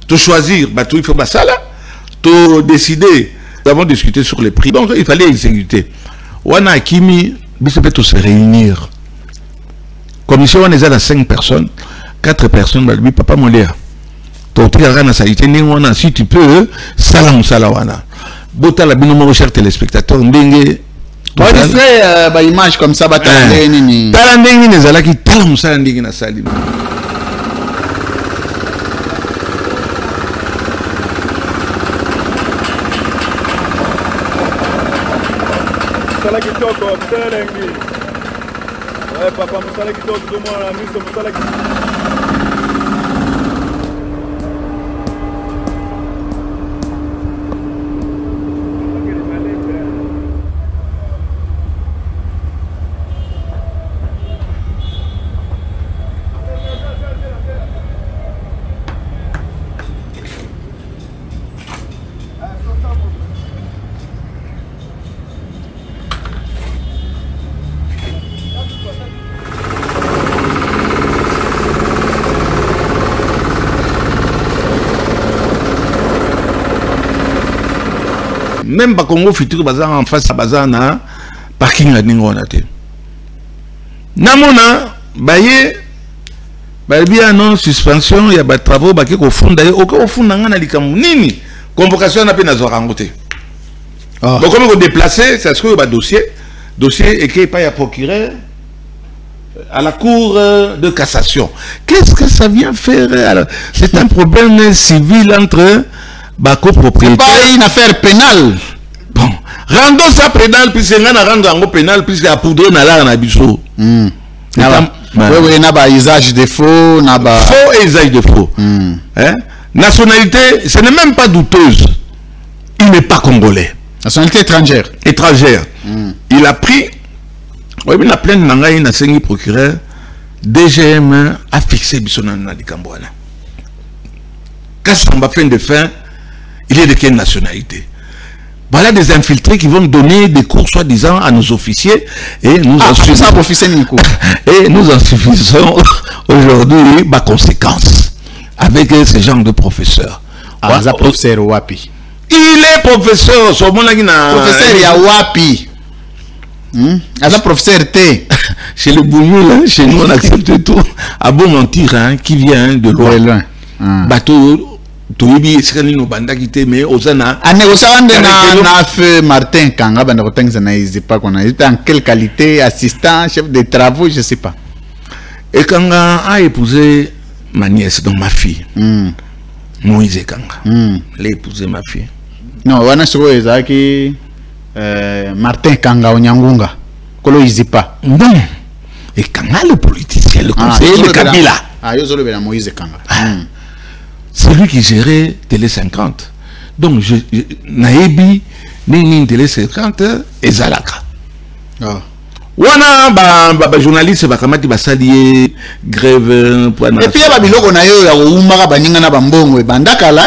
tu choisir, il faut ça là, tu décider, nous avons discuté sur les prix, donc il fallait exécuter. On a Kimi, il faut se réunir. Commission, on est à 5 personnes, 4 personnes, Papa Molière. Si tu peux, salam salawana. Bota la binomo cher téléspectateur, ndenge. Toi, tu fais une image comme ça, Talandeni Nezalaki, Talamsalanding na Salim. Salaki Toko, Talangi. Ouais, papa, Salaki Toko, tout le monde a mis sur Salaki. Même pas Congo futur bazar en face à bazar na parking à Ningonate. Namona baye bien non suspension il y a des travaux baki ko funda au fond na likamu nini convocation na pe na zorangote. Donc comment on déplacer ça se trouve ba dossier écrit par ya procureur à la cour de cassation. Qu'est-ce que ça vient faire? C'est un problème civil entre Bako propriétaire. C'est pas une affaire pénale. Bon, rendons ça pénal puisque on a rendu en pénal puisque la poudre n'a l'air na biso. Oui, n'a pas usage de faux, n'a pas faux et usage de faux. Hein? Nationalité, ce n'est même pas douteuse. Il n'est pas congolais. Nationalité étrangère. Étrangère. Il a pris. Oui, mais la plainte n'a une enseigne procureur. DGM a fixé biso na Dikambouana. Quand on va fin de fin. Il est de quelle nationalité? Voilà des infiltrés qui vont donner des cours soi-disant à nos officiers et nous en subissons aujourd'hui ma conséquence avec ce genre de professeur. Ah, ouais, professeur Wapi. Il est professeur, professeur Yawapi. Professeur T. Chez le Bougnoul, chez nous on accepte tout. À bon mentir, hein, qui vient de loin. Bateau. Toyibi sikani no banda kité mais osana ane osande na feu Martin Kanga banda kotenga na izipa kona était en quelle qualité, assistant, chef de travaux, je sais pas. Et Kanga a épousé ma nièce, donc ma fille. Moïse Kanga. Elle a épousé ma fille. Non, wana soko ezaki Martin Kanga onyangunga kolo izipa. Non. Et Kanga le politicien, le conseiller de Kabila. Ah, yo zolo bela Moïse Kanga. C'est lui qui gérait Télé 50. Donc, Naebi, Nini Télé 50, et Zalaka. Wana, journaliste, bakamati basalié, grève, et puis, il y a biloko na yo, ya umara baninga na bambongo, et bandaka là.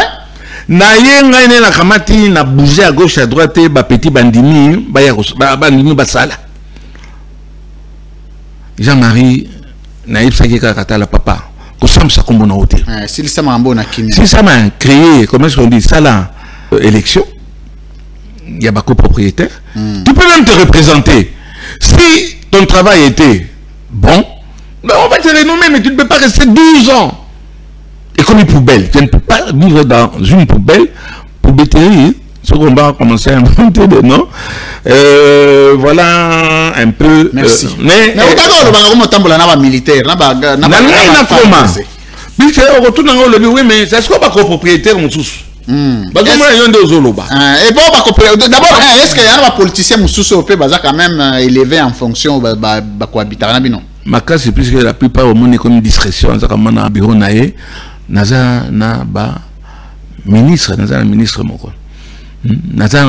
Na yenga ine na kamati, na bouger à gauche, à droite, ba petit bandimi, bandimi basala. Jean-Marie, Naïb Sageka Katala papa. Si ça m'a créé, comment est-ce qu'on dit ça là, élection, il y a beaucoup de propriétaires. Tu peux même te représenter. Si ton travail était bon, ben on va te renommer, mais tu ne peux pas rester 12 ans. Et comme une poubelle, tu ne peux pas vivre dans une poubelle pour bétérie. Ce qu'on va commencer à inventer des noms. Voilà un peu. Merci. Mais on a militaire. Oui, mais c'est ce qu'on va copropriétaire. Et bon, est-ce qu'il y a un politicien qui est quand même élevé en fonction de cohabitation? Ma cas, c'est plus que la plupart au monde est comme une discrétion. Dans un bureau, naza na ba ministre, naza ministre moko. Naza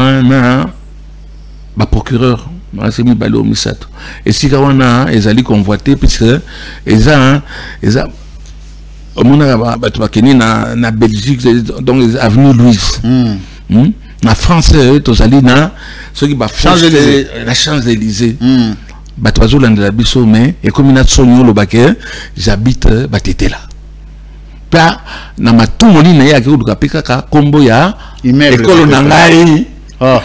ba procureur, c'est mi balo misato. Et si kawana ezali convoité puisque eza au monde ba tobakeni na Belgique donc avenue Louise. Na France tozali na ceux qui ba la Champs-Élysées. Batoizo la biso mais et comme na sonyo lo baké j'habite batete là. Pas na matumoli na ya ko peka ka kombo ya école na ngai. Ah.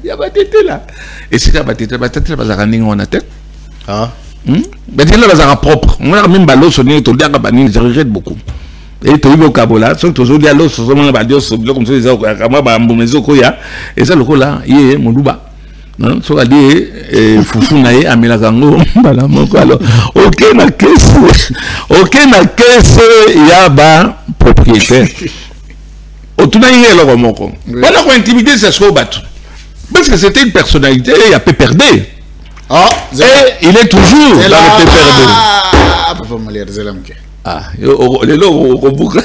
Ya batete là. Et c'est batete bazaka ninga on a tête. Ah. Batete là bazaka propre. On a même balo sonné to dia ka bani je regrette beaucoup. Et to ibo kabola so to zo dia lo so mo ba dio so comme ça ça ka ma ba mbomezo ko ya et ça le ko là yé moluba. Non, so a dit fufu na ye amela kango bala moko alors OK na caisse ya ba propriétaire otuna ngelo ko moko bana ko intimider c'est ce qu'on bat parce que c'était une personnalité il a PPRD et il est toujours dans le PPRD papa malaire zelamke le lo ko buka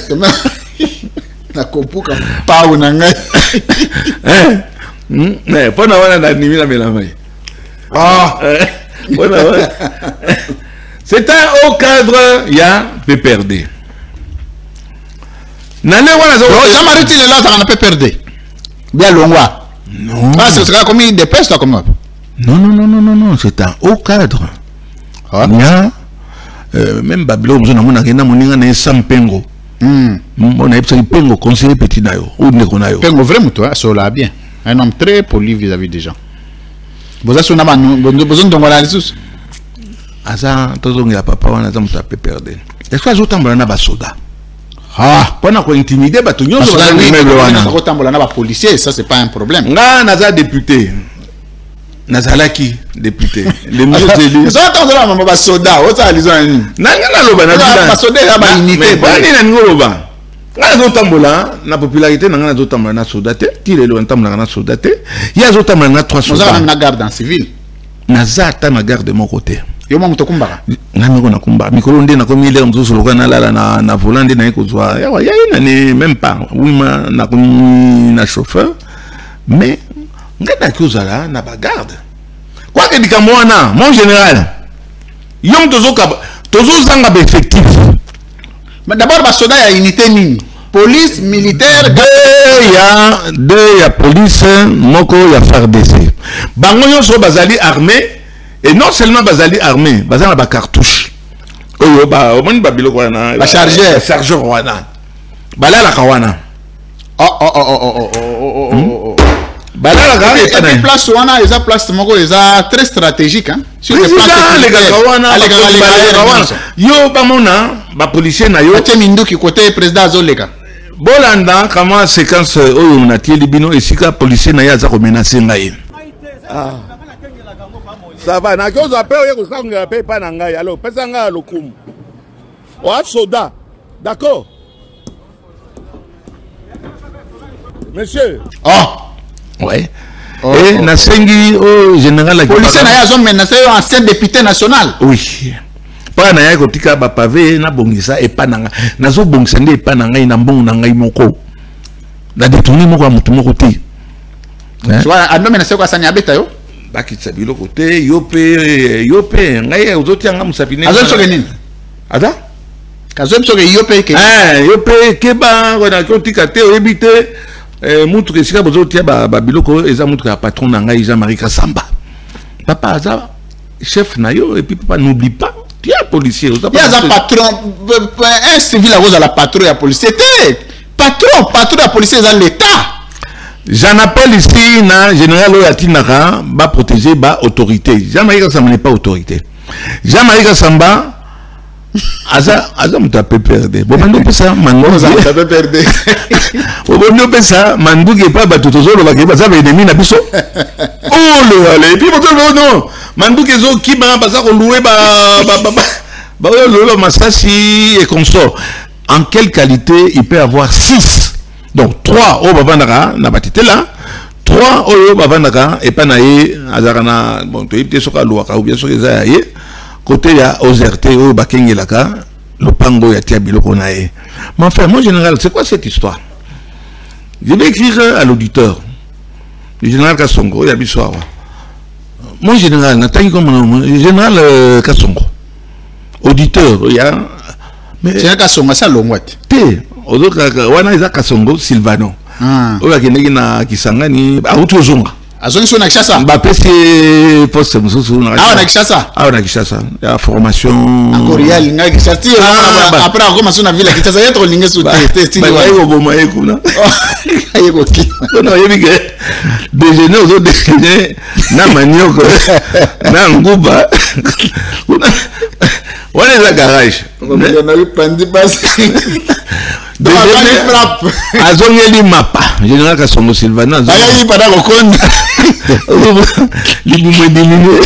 na kompuka pa unanga mais pour n'avoir la nuit la mélamai. C'est un haut cadre, il y a PPRD. Jean-Marie il est là, ça n'a pas perdu. Bien longwa. Non. Ce sera comme une dépêche là comme. Non, c'est un haut cadre. Il y a même Babylone, on a mon Sampengo. On a eu Pengo conseiller petit nayo ou nekonayo. Pengo vraiment toi, ça l'a bien. Un homme très poli vis-à-vis des gens. Vous avez besoin de voir les sous. Asa tozongi ya papa wana za mutape perdre. Est-ce que azotambola na basoda? Pona ko intimider bato nyonso ba meuble wana. Azotambola na ba policier, ça c'est pas un problème. Nga naza député. Nazalaki député. Les mieux élus. Ça atambola mama basoda, o ça lizo ni. Nanga na loba na bila. Basoda ya ba unité. Bani na ngoloba. Nazotambola na popularité nanga nazotambola na soldate tire le ntambola na soldate ya zotambola na 3 soldats na garde en civil nazata na garde de mon côté yo mo mutokumbaka ngami ko nakumba mikolo nde na komi ile mzuzu lokana lala na volant nde na kozwa ya ina ni même pas wima na komi na chauffeur mais ngana kozala na ba garde quoi que dikamo wana mon général yom tozo zanga ba effectif. Mais d'abord, il y a une unité. police militaire deux ya police moko ya FARDC bango nyonso bazali armé et non seulement bazali armé bazali na ba cartouche oyo ba omoni ba biloko wana ba chargeur wana balala kawana balala ka et place wana eza place moko eza très stratégique hein sur le plan yo bamona ba policier na yo ate minduki côté président azoleka bolanda kama séquence oyo na tieli bino esika policier na ya za ko menacer ngai ça va na kozo ape oyo ko sanga ape pa na ngai alors pesa ngai lokumu wa soda d'accord monsieur ouais et na sengi au général policier na ya zo menacer ancien député national oui pas na ya ko tika ba pavé na bongisa epananga nazo bongisa ndi epananga ina mbongo na ngai moko na détourner moko ya mutu moko te soit ando menacer ko asanya beta yo bakitsa biloko te yo pe ngai ozotianga musapine azo soke nini ada kazo soke yo pe ke yo pe ke ba wana ko tika te oyebite mutu ke sika bozotia ba biloko eza mutu ka patron na ngai Jean-Marie Kasamba papa aza chef na yo et puis papa n'oublie pas tu es policier il y a un patron un civil à cause de la patrouille à policier patron à policier dans l'état. J'en appelle ici na général Oyatinaka ba protéger ba autorité. Jean-Marie Kasamba n'est pas autorité. Jean-Marie Kasamba aza muta peut perdre. Bon mando pesa mando za peut perdre. Bon mando pesa mando ke pa batotozo lo ba ke ba za ennemi na biso. Oh le allez puis non mando ke zo ki ba za ko louer ba le Massassi et consort. En quelle qualité il peut avoir 6? Donc 3 au Bavandaka na batite là, 3 au Bavandaka et pas naïe azarana bon tu es sur Kalouaka ou bien sûr les aïe côté ya Ozerte au Bakengelaka le pango ya Tiabilo konae. Mais enfin mon général c'est quoi cette histoire? Je vais écrire à l'auditeur le général Kassongo ya bissoir. Mon général n'attends comme le général Kassongo auditeur il y a mais c'est Kassongo ça longwate té ozoka wana iza Kassongo Silvano oyo akendeki na Kisangani auti ozonga azongi so na Kishasa bapesi poste mususu na Kishasa na Kishasa ya formation encore réel nga Kishasa après akoma so na ville Kishasa yeto linge so testing ba yego boma yekuna yego ki no yebike déjeuner ozo déjeuner na manioko na nguba wana eza garage on a eu pandi passe azongeli mapa général Kassongo Silvana ayi pada kokonda libumo diminué.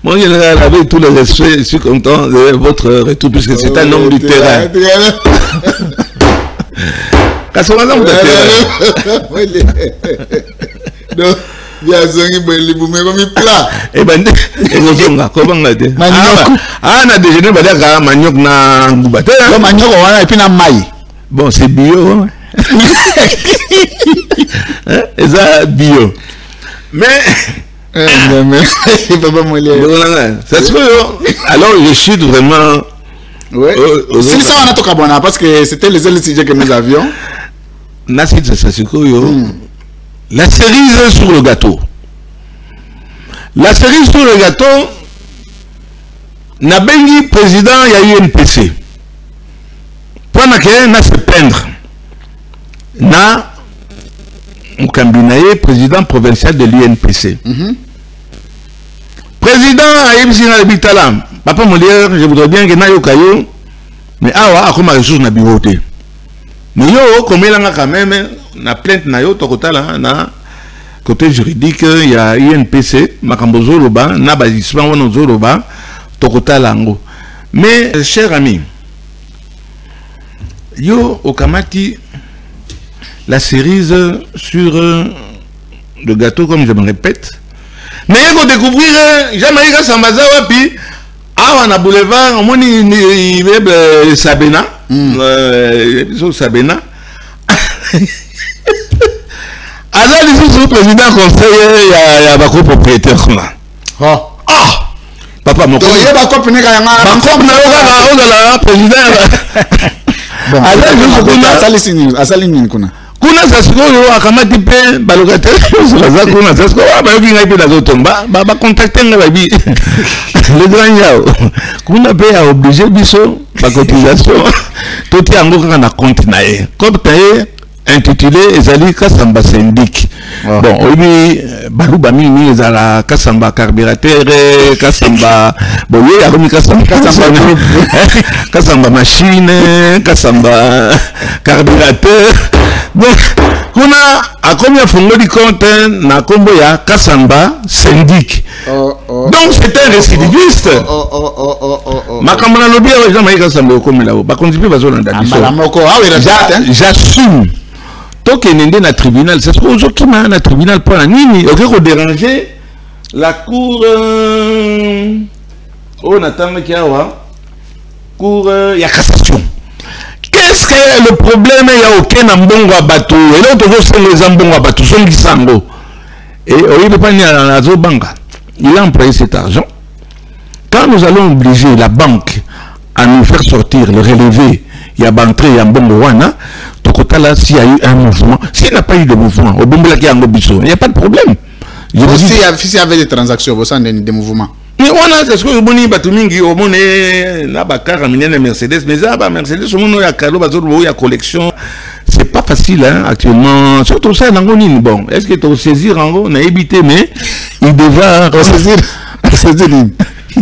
Mon général, avec tous les respects, je suis content de votre retour puisque c'est un homme du terrain. Kassongo eza mutu terrain. Yazongi beli bume komi plat. Eh ben ezonga kobanga te. Na déjeuner badaka maniok na nguba te. Ko maniok wana et puis na mai. Bon, c'est bio. Eza bio. Mais alors je suis vraiment c'est ça on a toka bona parce que c'était les seuls sujets que nous avions. La cerise sur le gâteau. La cerise sur le gâteau, Nabengi président il y a UNPC. Pendant que na se plaindre, na Mukambinaye président provincial de l'UNPC. Président Aïmsina Bitalam, papa Molière, je voudrais bien que na yo kayo, mais awa akoma ressource na bivoté. Mais yo comme il a quand même na plainte na yo tokotala na côté juridique il y a UNPC makambozo loba na bazisman wono zoloba tokotala ngo. Mais cher ami, yo okamati la cerise sur le gâteau comme je me répète. Mais il faut découvrir Jean-Marie Kasamba wapi awa na boulevard omoni immeuble Sabena Sabena alors le président conseiller il y a beaucoup propriétaire là papa mon président bon asali nini kuna sa sikoyo akamati pe balocataire ça kuna sa sikoyo bayoki ngai pe nazotonga ba contacter ngai babi le grand yao kuna pe a obligé biso ba cotisation toti yango kaka na compte na ye compte na ye intitulé ezali Kasamba syndic. Bon, oui, baluba mini ezala Kasamba carburateur, Kasamba boye ya komi Kasamba machine, Kasamba carburateur. Donc, kuna akomi afongo di compte na kombo ya Kasamba syndic. Donc c'est un récidiviste. Makambo na lobi ya jamais Kasamba komi là. Ba konzipi bazolanda biso. J'assume. Tant qu'il est dans le tribunal, c'est ce qu'on a dans le tribunal pour la nuit. On déranger la cour. On attend qu'il y a cour. Il y a cassation. Qu'est-ce que le problème? Il y a aucun ambongo à bateau. Et là, on trouve les ambongo à bateau. Sont gisango. Et il ne peut pas y aller à la banque. Il a employé cet argent. Quand nous allons obliger la banque à nous faire sortir, le relever, il y a entré, il y a un bon wana. Là, s'il y a eu un mouvement, s'il n'y a pas eu de mouvement, au bon il n'y a pas de problème. S'il y avait des transactions, des mouvements. Mais on a ce que vous avez dit, on a Mercedes, mais ça, Mercedes, on a cadeau, il y a collection. C'est pas facile hein, actuellement. Surtout ça, bon, est-ce que tu as saisi on a évité, mais il devra saisir.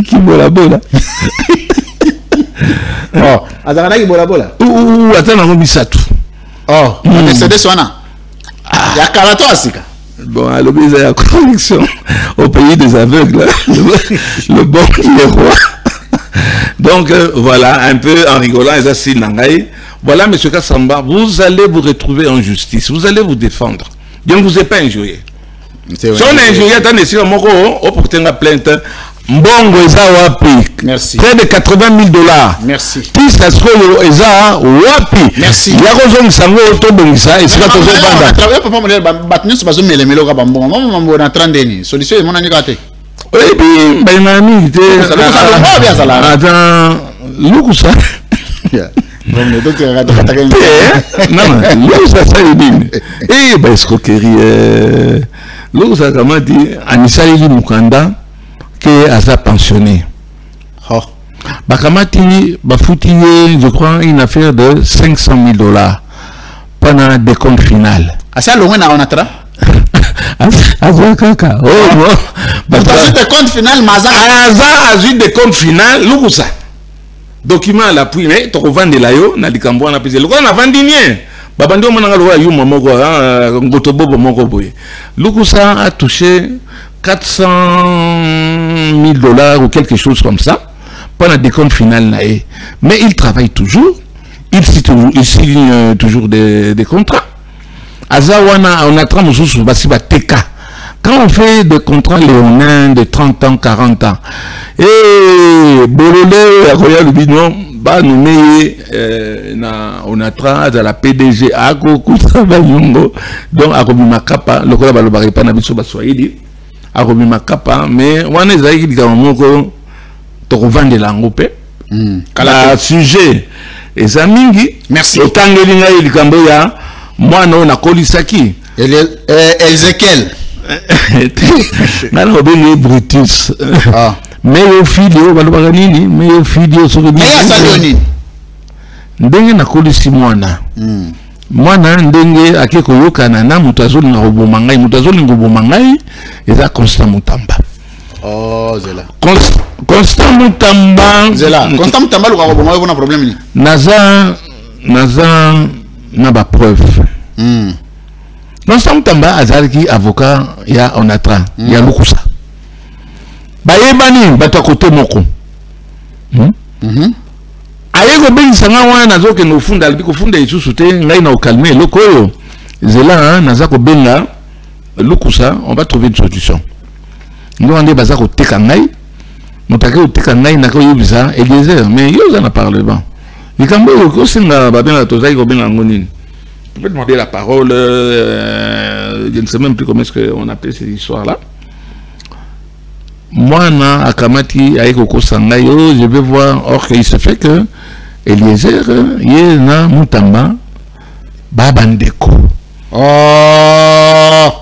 Qui boit la bola. Oh, Azarana qui boit la bola. Ou attends, on a mis ça tout. Oh, Mercedes wana. Il y a Karato Asika. Bon, à l'objet de la connexion au pays des aveugles, le bon qui est roi. Donc, voilà, un peu en rigolant, voilà, monsieur Kasamba, vous allez vous retrouver en justice, vous allez vous défendre. Je ne vous ai pas injurié. Si on a injurié, attendez, si on a porté une plainte, Mbongo eza wapi? Merci. Près de 80 000 $. Merci. Tisa sko eza wapi? Merci. Yako zongi sango to bongisa et sika tozo banda. Travailler papa mo batnu so bazo melemelo ka bambongo. Mama mo na 30 ni. Solution mon ani kate. Oui, puis ben ami te. Attends, lukusa. Bon, le docteur a attaqué. Non, lukusa ça ibine. Eh ben escroquerie. Lukusa comment dire Anissa Ili Mukanda que asa pensionné. Oh. Bakamati bafuti je crois une affaire de 500 000 $ pendant des comptes final. Asa longue na onatra. Asa kaka. Oh bon. Parce que des comptes final maza. Asa des comptes final lukusa. Document à l'appui mais to vendre la yo na likambo na pese. Lukusa na vandinien. Babandi omonanga lo yo mamoko ngotobobo moko boye. Lukusa a touché 400 000 $ ou quelque chose comme ça pendant des comptes finales. Mais il travaille toujours, il signe toujours des contrats. Azawana, on a TK. Quand on fait des contrats léonins de 30 ans, 40 ans, et Bololé, Royal Bidon, bah nous on a travaillé à la PDG, à Kokutabanyongo, donc à Kobimakapa, le Kolabalobaré Panabiso Baswahili. Arobi makapa mais on est allé dire moko to revendre l'angopé kala sujet et amingi merci otangeli ngai likambo ya mwana na kolisaki Ezekiel ngana obeli Brutus mais au filio balobaka nini mais au filio so mais ya saloni ndenge na kolisi mwana mwana ndenge akeko yokana na mutazoli na roboma ngai mutazoli ngoboma ngai eza Constant Mutamba. Oh zela Constant Mutamba zela Constant Mutamba lo roboma ngai na problème ni naza na ba preuve Constant Mutamba azalaki avocat ya Onatra ya Lukusa bayebani batakote moko ayeko bengisa nga wana nazoke no funda albi ko funda isusu te ngai na calmer loko yo zela naza ko benga Lukusa on va trouver une solution ndo ande baza ko teka ngai motake ko teka ngai na ko yobisa Eliezer mais yo za na parlement likambo yo ko singa ba benga to zai ko benga ngonini tu peux demander la parole je ne sais même plus comment est-ce que on appelle cette histoire là moi na akamati ayeko ko sanga yo je vais voir or que il se fait que Eliezer ye na Mutamba babandeko. Oh,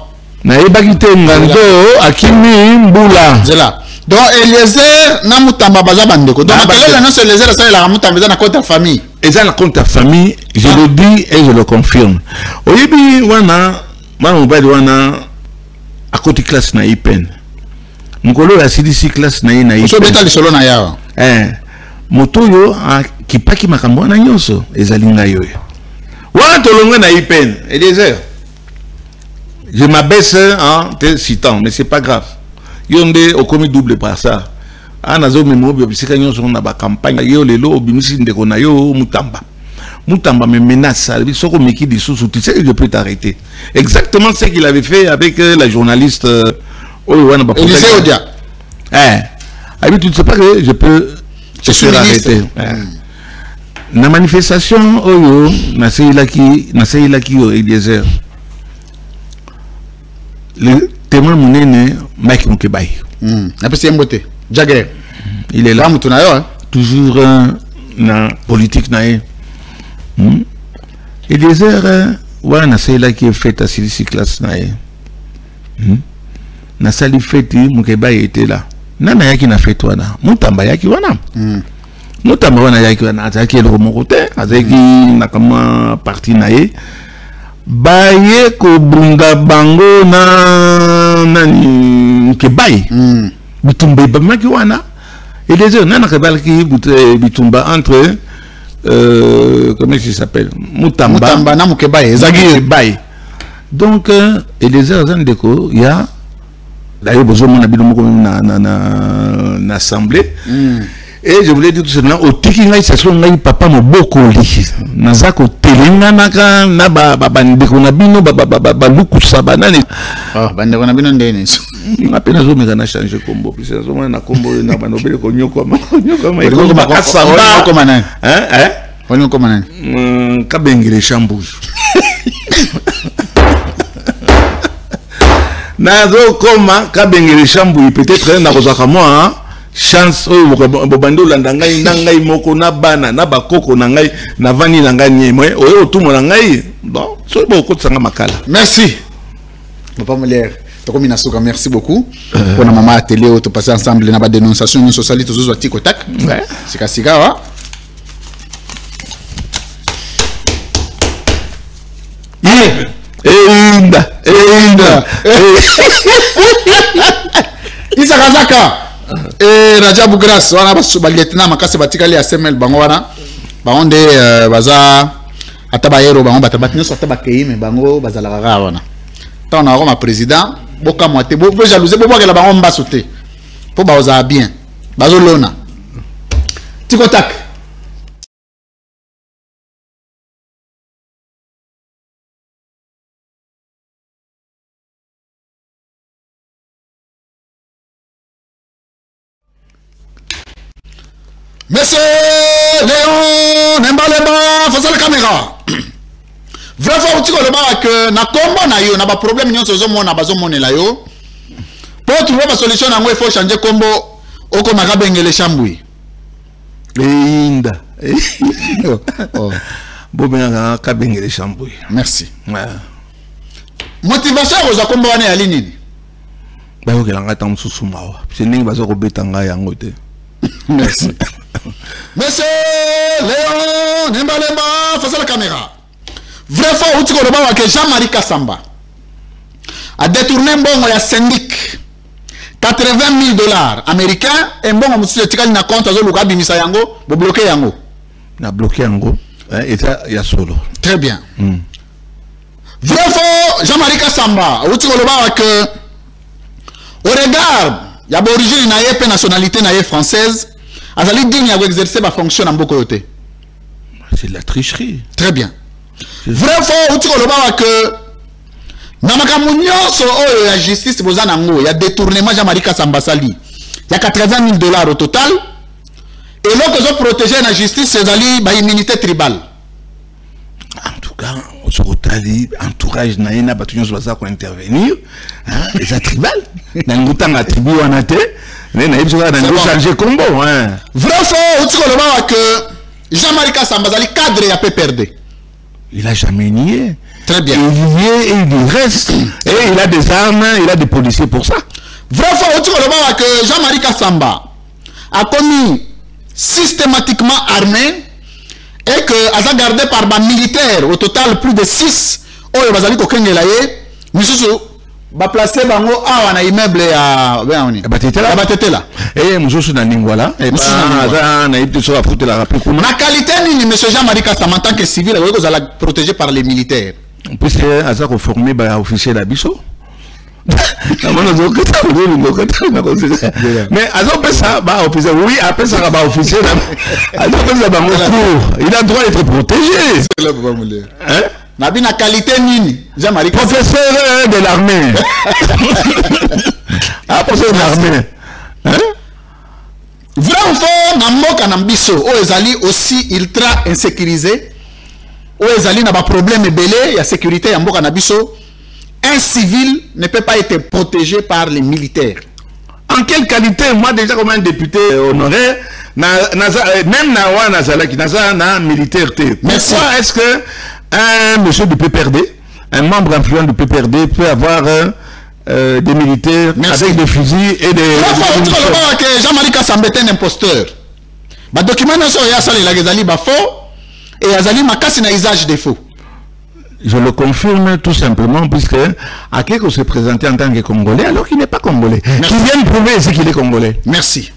na ebakite ngando akimi mbula zela. Donc Eliezer na Mutamba baza bandeko. Donc quel est non c'est Eliezer ça la Mutamba dans compte ta famille. Et ça la compte ta famille, je le dis et je le confirme. Oyebi wana mobali wana à côté classe na ipen. Mukolo ya CDC classe na ipen. So beta lisolo na yawa. Moto yo kipaki makambo na nyonso ezalinga yo. Wana tolonga na ipen. Eliezer. Je m'abaisse en te citant, mais c'est pas grave. Yonde au commis double par ça. Anazo memo bisika nyonso na ba campagne yo lelo obimisi ndeko na yo Mutamba. Mutamba me menace, soko meki di sous tu sais que je peux t'arrêter. Exactement ce qu'il avait fait avec la journaliste Owana ba. Elise Odia. Tu ne sais pas que je peux te faire arrêter. Na manifestation oyo na seilaki yo Eliezer. Le témoin munene Mike Mukebai. Après Mbote. Jagger. Il est là. Toujours na politique nae. Eliezer wana seilaki fait à CDC classe nae. Na sali fête Mukebai était là. Nana yaki na fête wana. Mutamba yaki wana. Mutamba wana yaki wana azaki le mokote, azaki na kama parti nae. Baye ko bunga bango na nani Mukebai. Bitumba bamaki wana. Eliezer nana kabalaki bitumba entre comment il s'appelle Mutamba na Mukebai Mukebai. Donc Eliezer Zandeko ya d'ailleurs besoin mon habit na assemblée. Et je voulais dire tout cela au tiki ngai ça son ngai papa mo bokoli nazako telinga naka na bandeko na bino ba luku sabanani bandeko na bino ndene na pena zo meka na changer combo plus ça zo na combo na banobele ko nyoko ma asamba ko manani on ko manani kabengele chambouge nazo koma kabengele chambouge peut-être na kozaka moi chance bobando landa ngai ngai moko na bana na bakoko na ngai na vani na ngai nyemwe oyo tumo na ngai bon so boko tsanga makala. Merci papa Molière tokomi na suka, merci beaucoup pour na mama télé to passer ensemble na ba dénonciation ni socialité to zo tiko tak sika sika wa Inda Isa Kazaka Rajabu Grace wana ba lieutenant makase batikali ya SML bango wana bango nde baza atabayero bango batabatino so atabakeime bango bazala gaga wana tant na Roma président boka moite bo jalouser bo bokela bango mbaso te po baoza bien bazo lona tiko tak. Monsieur Léon Nembaleba, face à la caméra. Vrai fois tu le que na combo na yo na ba problème nyonso zo mona bazo monela yo. Pour trouver ma solution na il faut changer combo oko na kabengele chambui. Inda. Bo benga kabengele chambui. Merci. Motivation aux combo wana ya nini? Ba yo kelanga tam susu mawa. C'est ningi bazo ko betanga yango te. Merci. Monsieur Léon Nembaleba, face à la caméra. Vrai fois où tu connais que Jean-Marie Kassamba a détourné un bon syndic $80 000 américains et bon monsieur tikali na compte azo luka bimisa yango bo bloquer yango. Na bloquer yango et ça ya solo. Très bien. Vrai fois Jean-Marie Kassamba où tu connais que au regard il y a d'origine na nationalité na française. Azali digne à exercer ma fonction en beaucoup côté. C'est de la tricherie. Très bien. Vrai faux, tu vois que Namakamunyo so la justice bozanango, il y a détournement Jean-Marie Kassamba Sali. Il y a $80 000 au total. Et l'autre ils ont protégé la justice, c'est ali ba immunité tribale. En tout cas, au entourage naïna batunyo soza ko intervenir, les tribal. Nangutanga tribu wanate. Mais il faut changer combo. Vrai faux, tu vois que Jean-Marie Kassamba Zali cadre à PPRD. Il n'a jamais nié. Très bien. Il y est et il reste. Et il a des armes, il a des policiers pour ça. Vrai fois, que Jean-Marie Kassamba a commis systématiquement armé et que a été gardé par des militaires, au total plus de 6. Oh, il va aller au Kengelaye. Monsieur, va placer bango a un immeuble à Batetela. Et monsieur na Ningwala. Et na ipte so a foutre la rappeler. Na qualité ni monsieur Jean-Marie Kassamba en tant que civil, vous allez protégé par les militaires. Puisque a ça formé par officier d'Abisso. Mais alors ça, oui, après ça va officier. Il a droit d'être protégé. Hein? La qualité nini, Jean-Marie professeur de l'armée. Professeur de l'armée. Vraiment, Namoka Nambiso, Oezali aussi ultra insécurisé. Oezali n'a pas problème belé, il y a sécurité à Mboka Nabiso. Un civil ne peut pas être protégé par les militaires. En quelle qualité, moi déjà comme un député honoré, même Nawa Nazalaki, Nazana militaire. Pourquoi est-ce que un monsieur du PPRD, un membre influent du PPRD peut avoir des militaires avec des fusils et des... Jean-Marie Kassamba est un imposteur. Les documents sont faux et Azali Makasi n'a usage des faux. Je le confirme tout simplement puisque Akeko s'est présenté en tant que Congolais alors qu'il n'est pas Congolais. Qui vient prouver ici qu'il est Congolais. Merci.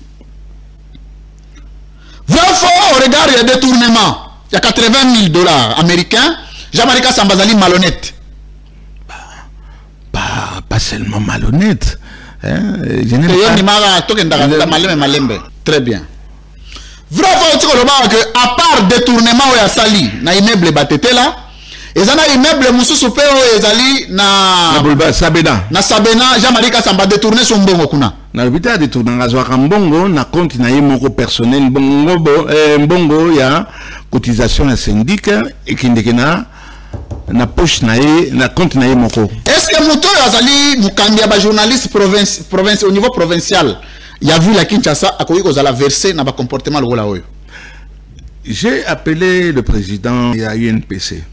Vrai faux, au regard il y a des détournements. Il y a 80 000 $ américains. Jean-Marie Kassamba Zali malhonnête. Pas seulement malhonnête. Hein? Très bien. Vrai faux, que à part détournement ou à Sali, na immeuble Batetela, et ça na immeuble Moussou Peo et Zali na Sabena. Na Sabena, Jean-Marie Kassamba détourné son bongo kuna. Na l'hôpital détourné ngazwa mbongo na compte na yemoko personnel mbongo ya cotisation à syndic et kindekena na poche na compte na yemoko. Est-ce que Mouto Azali Mukambia ba journaliste province au niveau provincial, il y a vu la Kinshasa a koyi kozala verser na ba comportement le oyo. J'ai appelé le président de la UNPC.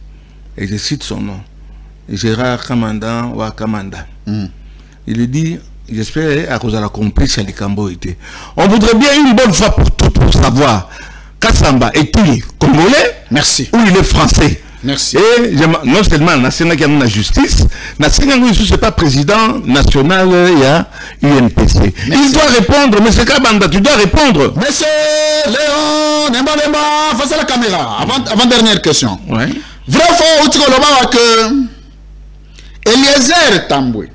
Et je cite son nom, Gérard Kamanda ou Kamanda. Il lui dit, j'espère à cause de la complice à l'Ikambo était. On voudrait bien une bonne fois pour toutes pour savoir, Kassamba est-il Congolais? Merci. Ou il est français? Merci. Et non seulement la justice, ce n'est pas président national, il y a UNPC. Il doit répondre, monsieur Kabanda, tu dois répondre. Monsieur Léon, Nemba, face à la caméra. Avant dernière question. Ouais. Vrai faux, que Eliezer Tambwe,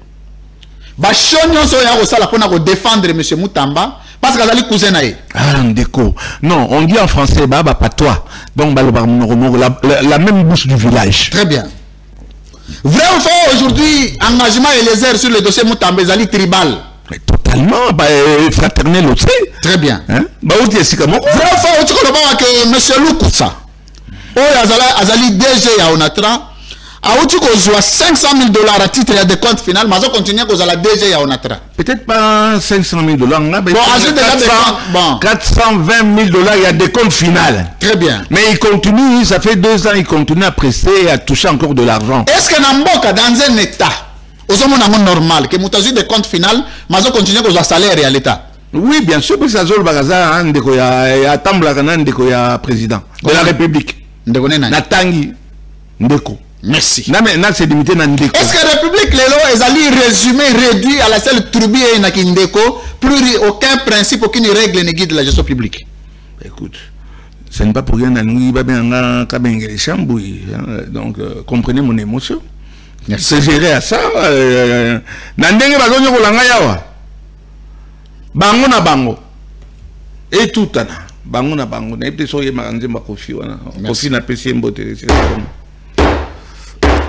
Bachonyo Soya Osala pour défendre monsieur Moutamba, parce qu'il a les cousins. Ah, Ndeko. Non, on dit en français, pas toi. Donc, la même bouche du village. Très bien. Vrai ou faux, aujourd'hui, engagement Eliezer sur le dossier Moutamba, Zali tribal. Mais totalement, fraternel aussi. Très bien. Hein? Vrai ou faux, que monsieur Loukoussa. Azali DG ya Onatra a outil qu'on soit 500 000 $ à titre de compte final, mais on continue qu'on a la DG ya Onatra. Peut-être pas 500 000 $. Bon, ajoute déjà 420 000 $, il y a des comptes finales. Très bien. Mais il continue, ça fait 2 ans, il continue à prester et à toucher encore de l'argent. Est-ce que Namboka, dans un état, aux hommes normal, que Moutazu des comptes finales, mais on continue qu'on a salaire à l'État? Oui, bien sûr, parce que ça zone bagaza, il y a Tambla président de la République. Natangi Ndeko. Merci. C'est limité à Ndeko. Est-ce que la République Lélo est allée résumé, réduit à la seule tribu et Ndeko, plus aucun principe, aucune règle ne guide la gestion publique? Écoute, ce n'est pas pour rien donc comprenez mon émotion. C'est géré à ça. Nandenge bazonyo kolanga yawa. Bango na bango. Et tout ana. Bango na bango. Na epte soye makanze makofi wana. Kofi na pesi mbote.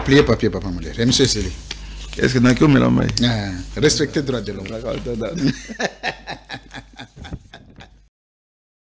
Pliez papier, papa Moulé. Monsieur Seli. Est-ce que n'a que me l'a respectez le droit de l'homme.